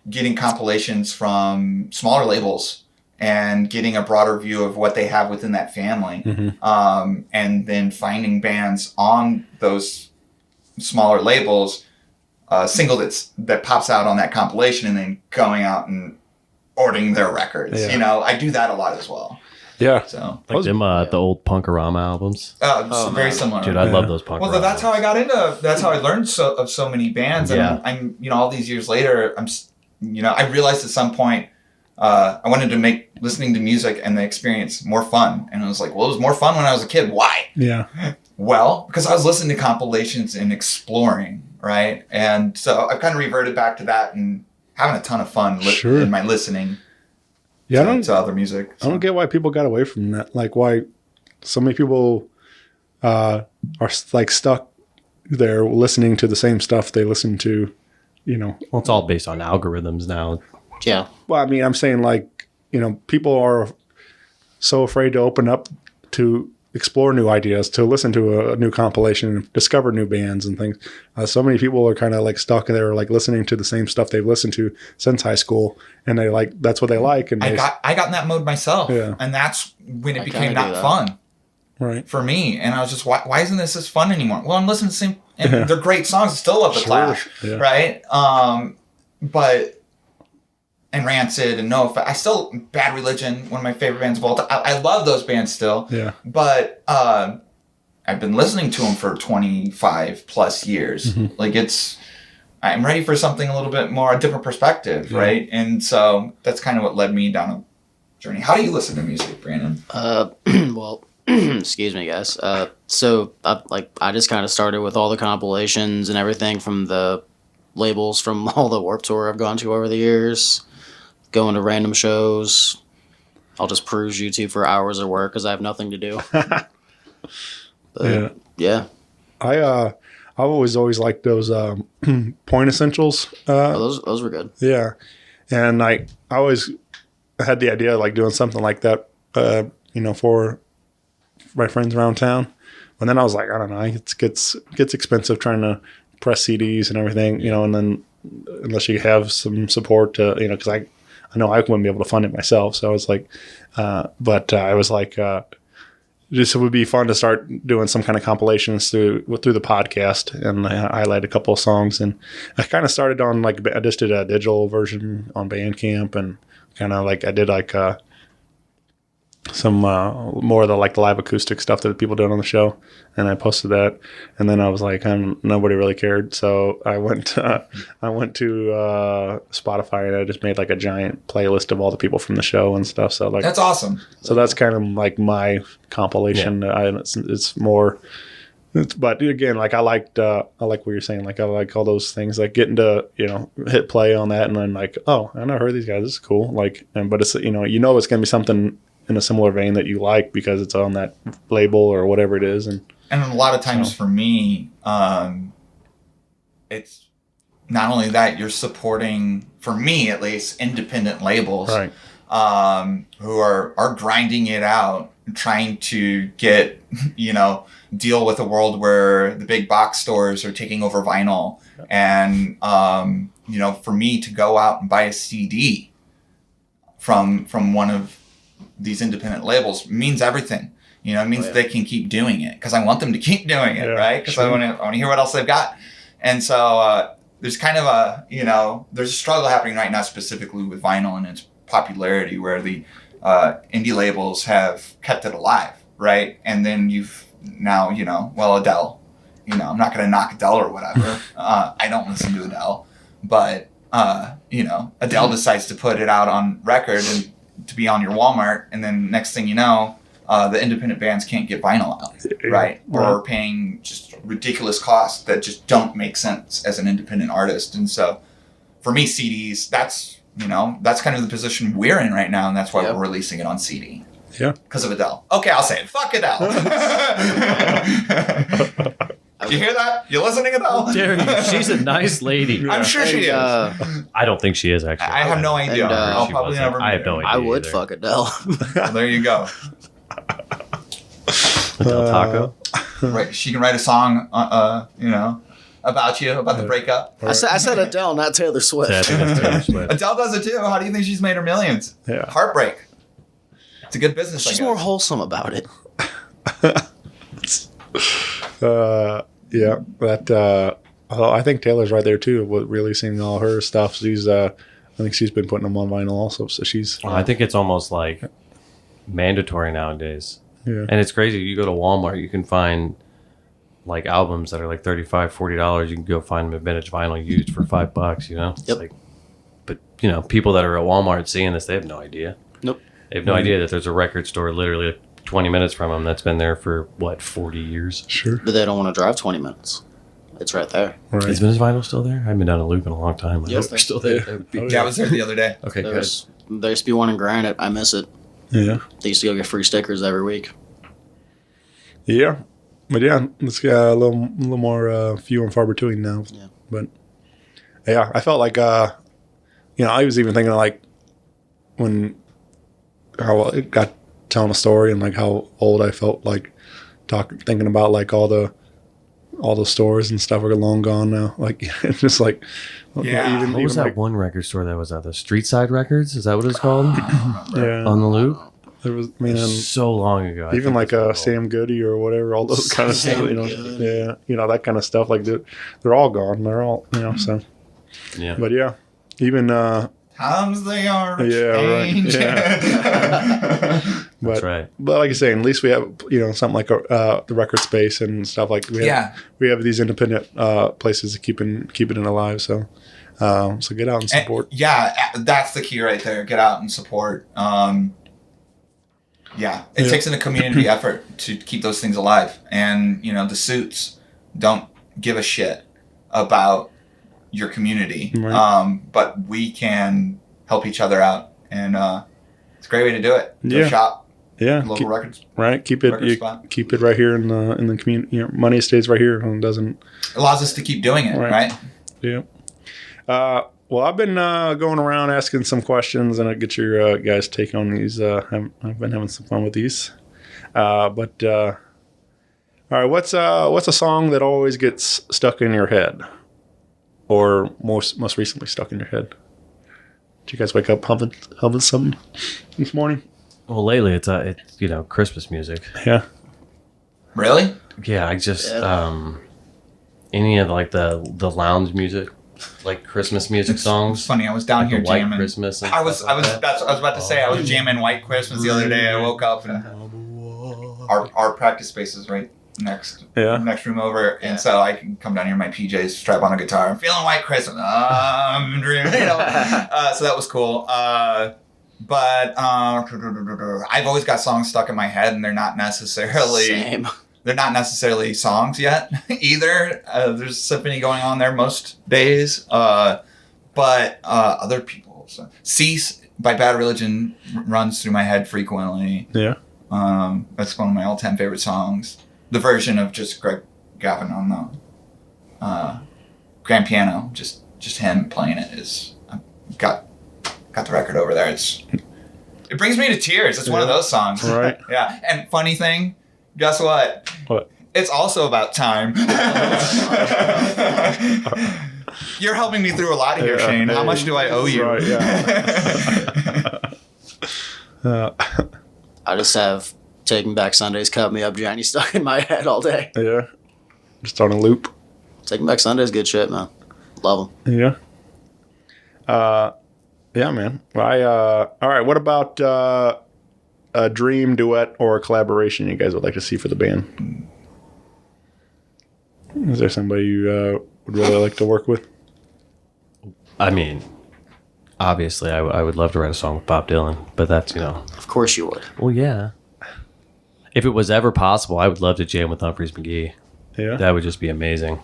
getting compilations from smaller labels and getting a broader view of what they have within that family. And then finding bands on those smaller labels, single that pops out on that compilation, and then going out and ordering their records. Yeah. You know, I do that a lot of well. Yeah. So Like them, the old Punkorama albums. very similar. Dude, I love those Punkorama. Well, that's how I got into. That's how I learned of so many bands. And Yeah. I'm all these years later, I realized at some point I wanted to make listening to music and the experience more fun. And I was like, well, it was more fun when I was a kid. Why? Yeah. Well, because I was listening to compilations and exploring, right? And so I've kind of reverted back to that and having a ton of fun Sure. in my listening Yeah. to other music. I don't get why people got away from that. Like why so many people are like stuck there listening to the same stuff they listen to, you know. Well, it's all based on algorithms now. Yeah. Well, I mean, I'm saying like, you know, people are so afraid to open up to explore new ideas, to listen to a new compilation, and discover new bands and things. So many people are kind of like stuck there, like listening to the same stuff they've listened to since high school, and they like that's what they like. And I got in that mode myself, Yeah. and that's when it I became kinda do not that. fun right. for me. And I was just, why isn't this as fun anymore? Well, I'm listening to the same, and they're great songs. I still love the Clash, Yeah. right? But and Rancid and I still Bad Religion, one of my favorite bands of all time. I love those bands still. Yeah. But I've been listening to them for 25 plus years. Like I'm ready for something a little bit more, a different perspective, right? And so that's kind of what led me down a journey. How do you listen to music, Brandon? Well, excuse me, guys. So I just kind of started with all the compilations and everything from the labels from all the Warped Tour I've gone to over the years, going to random shows. I'll just peruse YouTube for hours of work because I have nothing to do. But, yeah. I've always liked those Point Essentials. Those were good. Yeah, and like I always had the idea of like doing something like that, you know, for my friends around town. And then I was like, I don't know, it gets expensive trying to press CDs and everything, you know, and then unless you have some support to, you know, because I know I wouldn't be able to fund it myself. So I was like, but I was like, just it would be fun to start doing some kind of compilations through the podcast, and I highlight a couple of songs. And I kind of started on like I just did a digital version on Bandcamp, and kind of like I did like some more of the like live acoustic stuff that people did on the show, and I posted that. And then I was like, nobody really cared, so I went to Spotify, and I just made like a giant playlist of all the people from the show and stuff. So like That's awesome. so that's kind of like my compilation. It's more. But again, like I like what you're saying. Like I like all those things. Like getting to hit play on that, and then like, oh, I never heard these guys. This is cool. Like, but it's it's gonna be something in a similar vein that you like because it's on that label or whatever it is. And a lot of times for me, it's not only that you're supporting, for me at least, independent labels, right, who are grinding it out, trying to get, deal with a world where the big box stores are taking over vinyl. And, for me to go out and buy a CD from one of these independent labels means everything. It means they can keep doing it because I want them to keep doing it, right? Because I want to hear what else they've got. And so there's kind of there's a struggle happening right now specifically with vinyl and its popularity, where the indie labels have kept it alive, right? And then you've now, Adele, I'm not going to knock Adele or whatever. I don't listen to Adele, but, Adele decides to put it out on record and to be on your Walmart. And then next thing you know, the independent bands can't get vinyl out, right? Or are paying just ridiculous costs that just don't make sense as an independent artist. And so for me, CDs, that's kind of the position we're in right now. And that's why we're releasing it on CD. Yeah. Because of Adele. Okay, I'll say it. Fuck Adele. Did you hear that? You listening, Adele? Dare you? She's a nice lady. I'm sure she is. I don't think she is, actually. I have no idea. And, I'll She probably wasn't. never I have meet no her. idea. I would either. fuck Adele. Well, there you go. Del Taco. Right, she can write a song, about you, about the breakup. I said Adele, not Taylor Swift. I think that's Taylor Swift. Adele does it too. How do you think she's made her millions? Yeah. Heartbreak. It's a good business. She's I guess. more wholesome about it. Yeah, that. I think Taylor's right there too. With releasing all her stuff, I think she's been putting them on vinyl also. So she's. I think it's almost like mandatory nowadays. Yeah. And it's crazy. You go to Walmart, you can find like albums that are like $35, $40. You can go find them at vintage vinyl used for $5. You know. It's Yep. like, but people that are at Walmart seeing this, they have no idea. Nope. They have no idea that there's a record store literally 20 minutes from them that's been there for 40 years. Sure. But they don't want to drive 20 minutes. It's right there. Right. Is vintage vinyl still there? I haven't been down a loop in a long time. I Yes, hope they're still there. Yeah, I was there the other day. Okay, good. There used to be one in Granite. I miss it. Yeah. They used to go get free stickers every week. Yeah. But yeah, it's a little more few and far between now. Yeah. But yeah, I felt like I was even thinking like when how it got telling a story and like how old I felt like thinking about like all the stores and stuff are long gone now. Like it's just like Yeah. What was that like, one record store that was at the Street Side Records? Is that what it's called? yeah. On the loop? There was So long ago. I even think like that's what it's Sam Goody or whatever, all those kind of stuff. Yeah, that kind of stuff. Like they're all gone. They're all so. called. Yeah. But yeah, even Times they are yeah, right. changing. Yeah. That's right. But like you're saying, at least we have something like the record space and stuff like we have these independent places to keep it alive. So get out and support. That's the key right there. Get out and support. It takes a community effort to keep those things alive. And the Suits don't give a shit about your community, Right. but we can help each other out, and it's a great way to do it. Go shop. Yeah, Local records. Right, keep record it spot. keep it right here in the community. Money stays right here and doesn't. Allows us to keep doing it, right? Yeah. Well, I've been going around asking some questions, and I get your guys' take on these. I've been having some fun with these. All right, what's a song that always gets stuck in your head, or most recently stuck in your head? Did you guys wake up humming something this morning? Well, lately it's Christmas music. Yeah. Really? Yeah, I just any of like the lounge music, like Christmas music songs. It's funny. I was down like here the White jamming. Christmas. And I was stuff like that. that's what I was about to say. I was jamming White Christmas the other day. I woke up and our practice space is right next room over, and so I can come down here in my PJs, strap on a guitar. I'm feeling White Christmas. I'm dreaming. So that was cool. But I've always got songs stuck in my head, and they're not necessarily songs yet either. There's a symphony going on there most days. But other people. So. Cease by Bad Religion runs through my head frequently. Yeah. That's one of my all-time favorite songs. The version of just Greg Gavin on the grand piano, just him playing it is. I've got the record over there. It brings me to tears. It's one of those songs. Right. Yeah. And funny thing, guess what? What? It's also about time. You're helping me through a lot here, Shane. How much do I owe you? Right, yeah. I just have Taking Back Sundays, Cut Me Up, Johnny stuck in my head all day. Yeah. Just on a loop. Taking Back Sundays, good shit, man. Love them. Yeah. Yeah, man. All right. What about a dream duet or a collaboration you guys would like to see for the band? Is there somebody you would really like to work with? I mean, obviously, I would love to write a song with Bob Dylan, but that's Of course you would. Well, yeah. If it was ever possible, I would love to jam with Humphreys McGee. Yeah. That would just be amazing.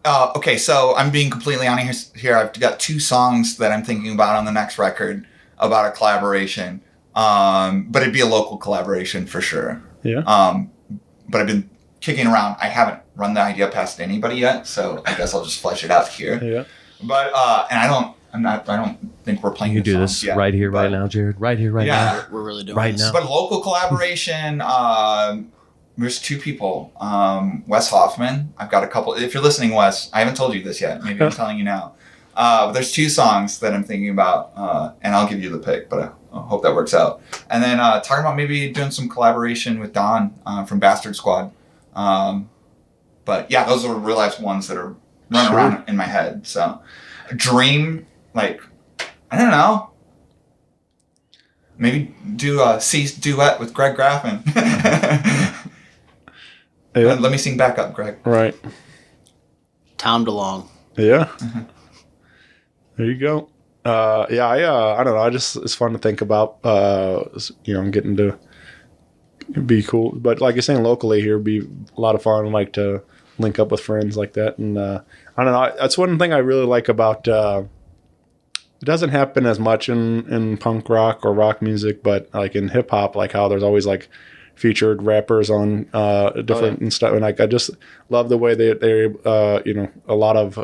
Okay, so I'm being completely honest here. I've got 2 songs that I'm thinking about on the next record about a collaboration. But it'd be a local collaboration for sure. Yeah. But I've been kicking around. I haven't run the idea past anybody yet, so I guess I'll just flesh it out here. Yeah. But and I don't think we're playing. You can do songs this yet, right here, but- right now, Jared. Right here, right now. We're really doing Right this. now. But local collaboration, there's two people. Wes Hoffman. I've got a couple. If you're listening, Wes, I haven't told you this yet. Maybe I'm telling you now. But there's two songs that I'm thinking about, and I'll give you the pick, but I hope that works out. And then talking about maybe doing some collaboration with Don from Bastard Squad. But yeah, those are real life ones that are running around in my head. So, Dream, like, I don't know. Maybe do a duet with Greg Graffin. Yeah. Let me sing back up, Greg. Right. Tom DeLonge. Yeah. There you go. I don't know. It's fun to think about. I'm getting to be cool. But like you're saying, locally here would be a lot of fun. Like to link up with friends like that. And I don't know. That's one thing I really like about. It doesn't happen as much in punk rock or rock music, but like in hip hop, like how there's always like featured rappers on different and stuff. And like I just love the way they a lot of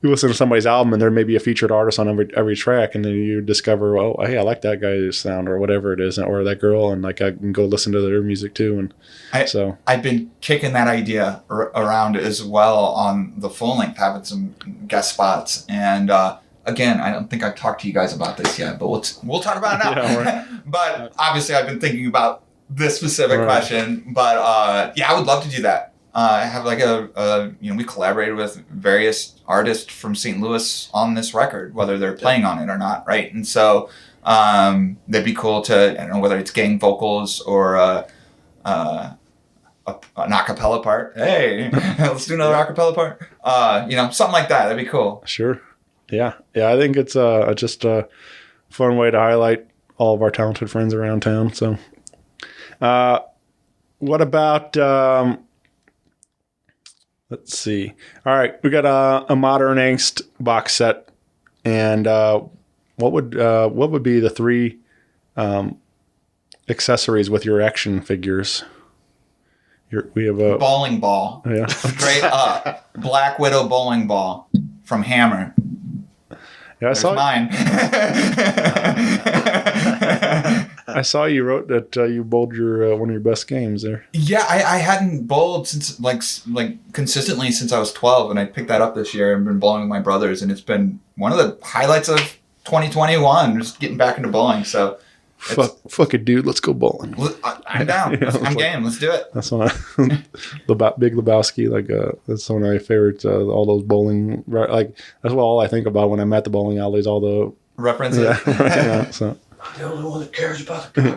you listen to somebody's album and there may be a featured artist on every track, and then you discover, oh, hey, I like that guy's sound or whatever it is, or that girl, and like I can go listen to their music too. And I've been kicking that idea around as well on the full length, having some guest spots. And again, I don't think I've talked to you guys about this yet, but we'll talk about it now. Yeah, but obviously, I've been thinking about this specific question. But I would love to do that. I have like we collaborated with various artists from St. Louis on this record, whether they're playing on it or not, right? And so that'd be cool to, I don't know, whether it's gang vocals or an acapella part. Hey, let's do another acapella part. Something like that. That'd be cool. Sure. Yeah. I think it's just a fun way to highlight all of our talented friends around town. So, what about? Let's see. All right, we got a Modern Angst box set, and what would be the three accessories with your action figures? We have a bowling ball. Yeah, straight up Black Widow bowling ball from Hammer. Yeah, I saw mine. I saw you wrote that you bowled your one of your best games there. Yeah, I hadn't bowled since like consistently since I was 12, and I picked that up this year and been bowling with my brothers, and it's been one of the highlights of 2021. Just getting back into bowling. So fuck it, dude. Let's go bowling. I'm down. I'm game. Let's do it. That's one. Big Lebowski. Like that's one of my favorites. All those bowling. Like that's all I think about when I'm at the bowling alleys. All the references. Yeah. So. I'm the only one that cares about the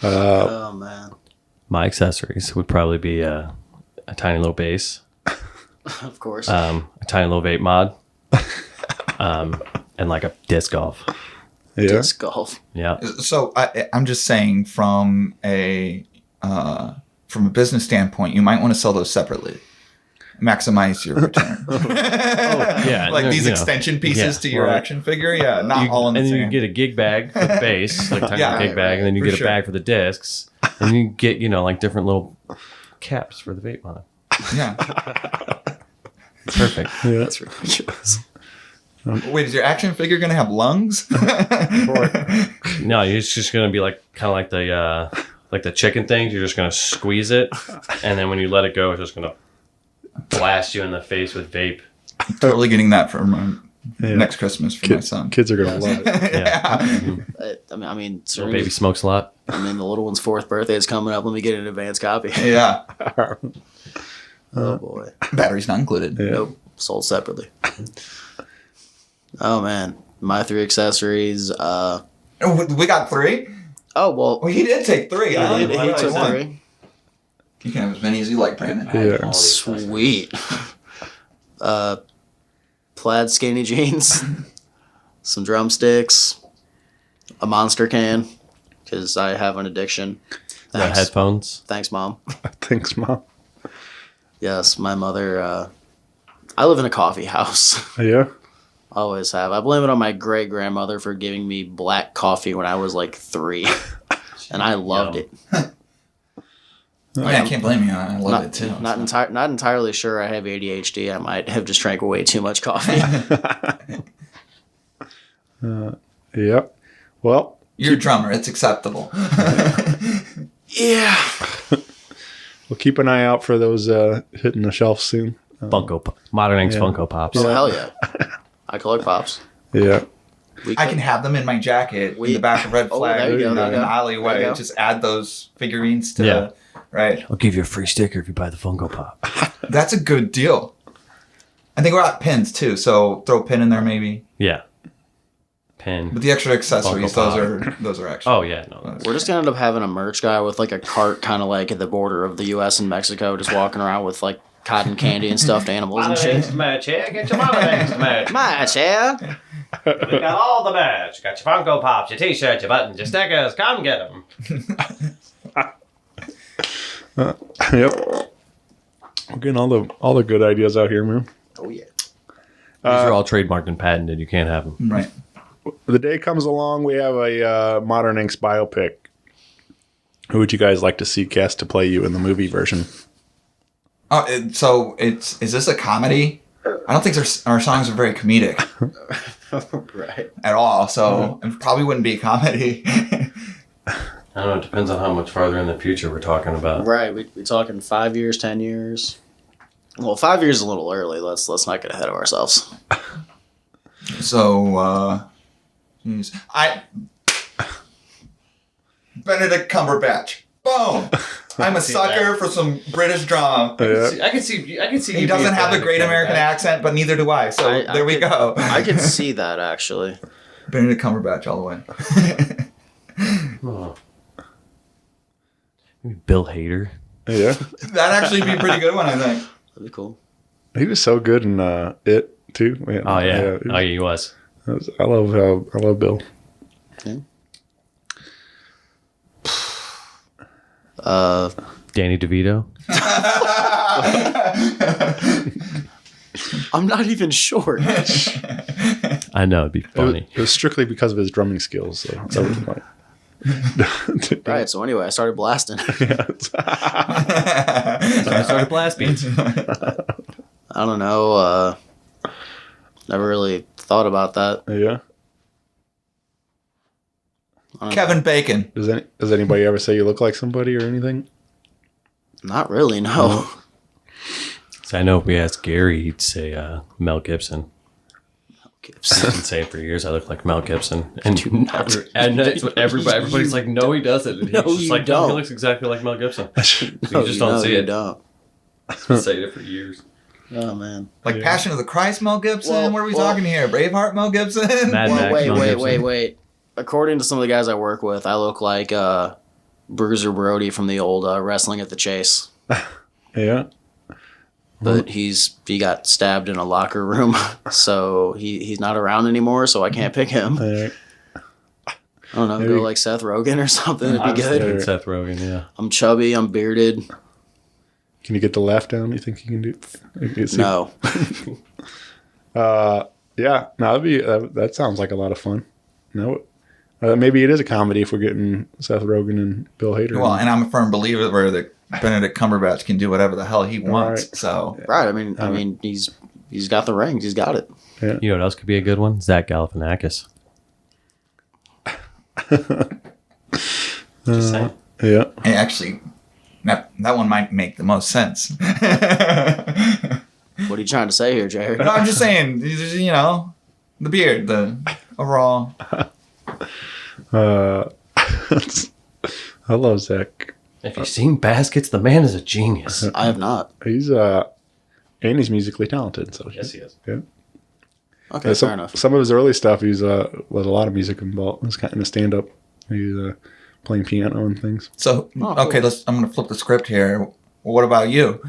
oh man. My accessories would probably be a tiny little bass. Of course. A tiny little vape mod. And like a disc golf. Yeah. Disc golf. Yeah. So I'm just saying from a business standpoint, you might want to sell those separately. Maximize your return. Like these extension pieces to your action figure. Yeah, not all in the same. And then you get a gig bag for the base, like tiny gig bag, and then you get a bag for the discs, and you get like different little caps for the vape mod. Yeah, it's perfect. Yeah, that's ridiculous. Wait, is your action figure gonna have lungs? No, it's just gonna be like kind of like the chicken things. You're just gonna squeeze it, and then when you let it go, it's just gonna blast you in the face with vape. Totally getting that for next Christmas for my son. Kids are gonna love it. Yeah. I mean, little baby smokes a lot. I mean, the little one's 4th birthday is coming up. Let me get an advance copy. Yeah. Oh boy. Batteries not included. Yeah. Nope. Sold separately. Oh man, my 3 accessories. We got 3. Oh well. Well, he did take 3. Yeah, he took 3. You can have as many as you like, Brandon. Yeah. Sweet. Plaid skinny jeans, some drumsticks, a Monster can, because I have an addiction. Thanks. Headphones. Thanks, Mom. Thanks, Mom. Yes, my mother. I live in a coffee house. Yeah. Always have. I blame it on my great grandmother for giving me black coffee when I was like 3, and I loved it. I can't blame you. I love it too. Not entirely sure I have ADHD. I might have just drank way too much coffee. Yep. Well, You're a drummer. It's acceptable. Yeah. We'll keep an eye out for those hitting the shelf soon. Modern Angst Funko Pops. Oh, hell yeah. I collect pops. Yeah. I can have them in my jacket in the back of Red Flag there you go, in there an you go. alleyway. There you go. Just add those figurines to Yeah. right. I'll give you a free sticker if you buy the Funko Pop. That's a good deal. I think we're at pins too, so throw a pin in there maybe. Yeah. Pin. But the extra accessories, Funko those are extra. Oh yeah, no. We're just gonna end up having a merch guy with like a cart kind of like at the border of the U.S. and Mexico, just walking around with like cotton candy and stuffed animals and shit. merch here. Get your Modern Angst merch. Match, yeah. We got all the merch. Got your Funko Pops, your T-shirts, your buttons, your stickers. Come get them. Yep. We're getting all the good ideas out here, man. Oh yeah. These are all trademarked and patented. You can't have them. Right. The day comes along, we have a Modern Angst biopic. Who would you guys like to see cast to play you in the movie version? Oh, is this a comedy? I don't think our songs are very comedic Right. at all, so it probably wouldn't be a comedy. I don't know. It depends on how much farther in the future we're talking about. Right. We talking 5 years, 10 years. Well, 5 years is a little early. Let's not get ahead of ourselves. So, Benedict Cumberbatch. Boom! I'm a sucker for some British drama. Yeah. I can see. He doesn't have a great American accent, but neither do I. So there we go. I could see that actually. Benedict Cumberbatch all the way. Oh. Maybe Bill Hader. Yeah. That'd actually be a pretty good one, I think. That'd be cool. He was so good in It too. Man. Oh yeah. he Oh, he was. I love Bill. Yeah. Danny DeVito. I'm not even short. I know it'd be funny. It was strictly because of his drumming skills. So that was like, Right. So anyway, I started blasting. So I started blast beats. I don't know. Never really thought about that. yeah. Kevin Bacon. Does anybody ever say you look like somebody or anything? Not really. No. So I know if we asked Gary, he'd say Mel Gibson. He's been saying for years I look like Mel Gibson, and that's what everybody's like, no, he doesn't. And No, he's just you like, don't. No, he looks exactly like Mel Gibson. You just No, don't see you it. Don't. He's been saying it for years. Oh man. Like Passion of the Christ Mel Gibson? Well, what are we talking here? Braveheart Mel Gibson? Mad Max Mel Gibson. Wait. According to some of the guys I work with, I look like Bruiser Brody from the old Wrestling at the Chase. Yeah. But he got stabbed in a locker room, so he's not around anymore. So I can't pick him. All right. I don't know, go like Seth Rogen or something. It'd be good. Thinking Seth Rogen, yeah. I'm chubby. I'm bearded. Can you get the laugh down? You think you can do? No. Yeah. No, that sounds like a lot of fun. No. Maybe it is a comedy if we're getting Seth Rogen and Bill Hader. Well, and I'm a firm believer that Benedict Cumberbatch can do whatever the hell he wants. Right. So Right. I mean, he's got the rings. He's got it. You know what else could be a good one? Zach Galifianakis. Just saying. Yeah. and actually, that one might make the most sense. What are you trying to say here, Jared? No, I'm just saying, the beard, the overall. I love Zach. If you've seen Baskets, the man is a genius. I have not. He's and he's musically talented. So Yes, he is. Yeah. Okay, fair enough. Some of his early stuff, he's with a lot of music involved. He's kind of stand up. He's playing piano and things. So okay, I'm gonna flip the script here. What about you?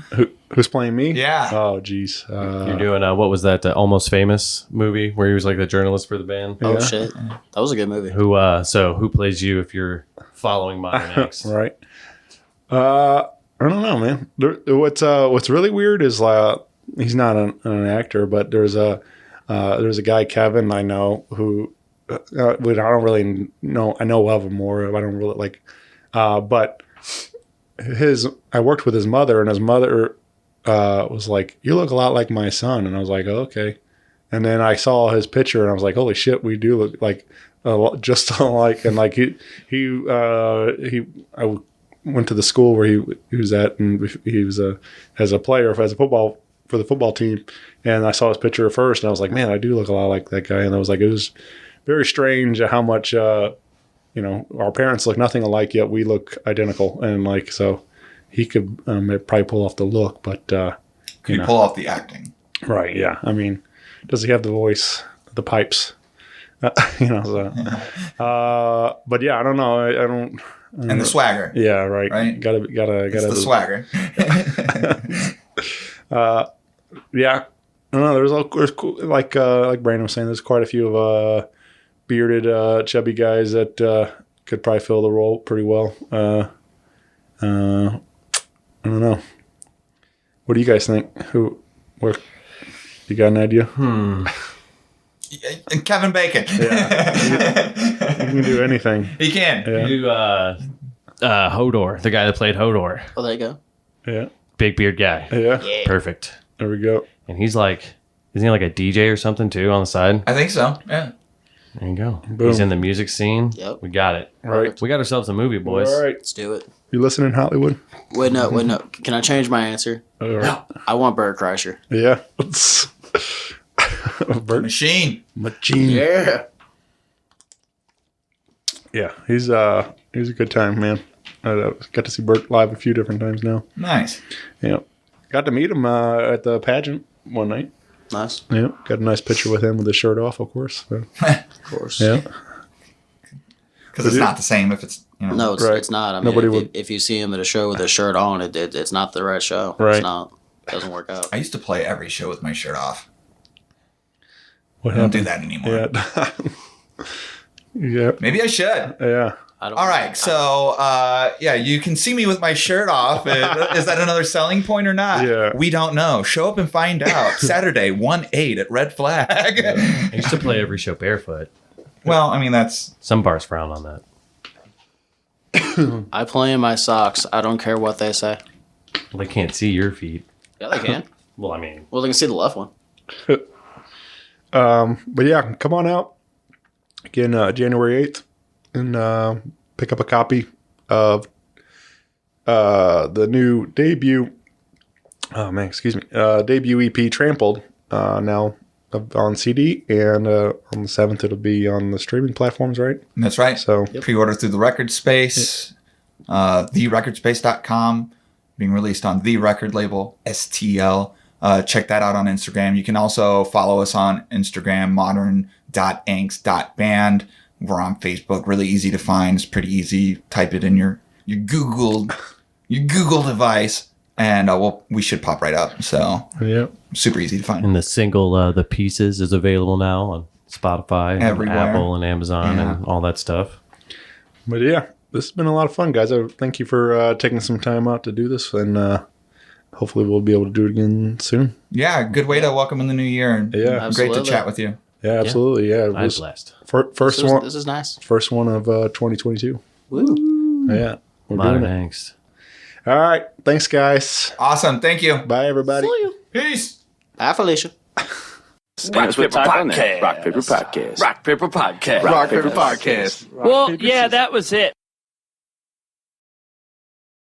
Who's playing me? Yeah. Oh, geez. You're doing what was that Almost Famous movie where he was like the journalist for the band? Oh shit, that was a good movie. Who plays you if you're following Modern Angst? Right. I don't know, man. What's really weird is he's not an actor, but there's a guy, Kevin, I know, who I don't really know. I know of him more. I don't really like, but I worked with his mother, and his mother was like, "You look a lot like my son," and I was like, oh, "Okay." And then I saw his picture, and I was like, "Holy shit, we do look like just alike." And like I went to the school where he was at, and he was as a player for the football team. And I saw his picture first, and I was like, "Man, I do look a lot like that guy." And I was like, it was very strange how much our parents look nothing alike, yet we look identical. And like so, he could probably pull off the look, but Could you pull off the acting? Right? Yeah. I mean, does he have the voice, the pipes? But yeah, I don't know. I don't. And the swagger. Yeah, right. Gotta. It's the swagger. Yeah, I don't know. There's cool, like Brandon was saying, there's quite a few of bearded, chubby guys that could probably fill the role pretty well. I don't know. What do you guys think? Where? You got an idea? And Kevin Bacon. Yeah. He can do anything. He can. Yeah. Do Hodor, the guy that played Hodor. Oh, there you go. Yeah. Big beard guy. Yeah. Perfect. There we go. And he's like, isn't he like a DJ or something too on the side? I think so. Yeah. There you go. Boom. He's in the music scene. Yep. We got it. Right. We got ourselves a movie, boys. All right. Let's do it. You listening, Hollywood? Wait, no. Can I change my answer? All right. I want Bert Kreischer. Yeah. Bert Machine. Yeah. Yeah, he's a good time, man. I got to see Bert live a few different times now. Nice. Yeah, got to meet him at the pageant one night. Nice. Yeah, got a nice picture with him with his shirt off, of course. So, Of course. yeah, Because it's not the same if it's, No, it's, Right. it's not. I mean, Nobody if, would- if you see him at a show with his shirt on, it's not the right show. Right. It's not. It doesn't work out. I used to play every show with my shirt off. what I don't do happened? that anymore. Yeah, yeah, Maybe I should. yeah. I don't. All right, so you can see me with my shirt off. Is that another selling point or not? Yeah. We don't know. Show up and find out. Saturday, 1/8 at Red Flag. I used to play every show barefoot. Well, I mean that's Some bars frown on that. I play in my socks. I don't care what they say. Well, they can't see your feet. Yeah, they can. Well, I mean, Well, they can see the left one. But yeah, come on out again, January 8th, and pick up a copy of the new debut. Oh man, excuse me. Debut EP, Trampled, now on CD, and on the 7th it'll be on the streaming platforms, right? That's right. So Pre-order through the Record Space, therecordspace.com, being released on the record label, STL. Check that out on Instagram. You can also follow us on Instagram, modern.angst.band. We're on Facebook, really easy to find. It's pretty easy. Type it in your Google device, and we should pop right up. So yeah, super easy to find. and the single "The Pieces" is available now on Spotify, and Everywhere. Apple, and Amazon, Yeah. and all that stuff. but yeah, this has been a lot of fun, guys. I thank you for taking some time out to do this, and hopefully we'll be able to do it again soon. Yeah, good way to welcome in the new year. And Yeah. great to Absolutely. chat with you. Yeah, absolutely. Yeah, it I was blessed. first one. This is nice. First one of 2022. Woo. Yeah, we're Modern doing it. Angst. All right, thanks, guys. Awesome. Thank you. Bye, everybody. Peace. Bye, Felicia. Rock Paper Podcast. Rock Paper Podcast. Rock Paper Podcast. Rock Paper Podcast. Well, yeah, that was it.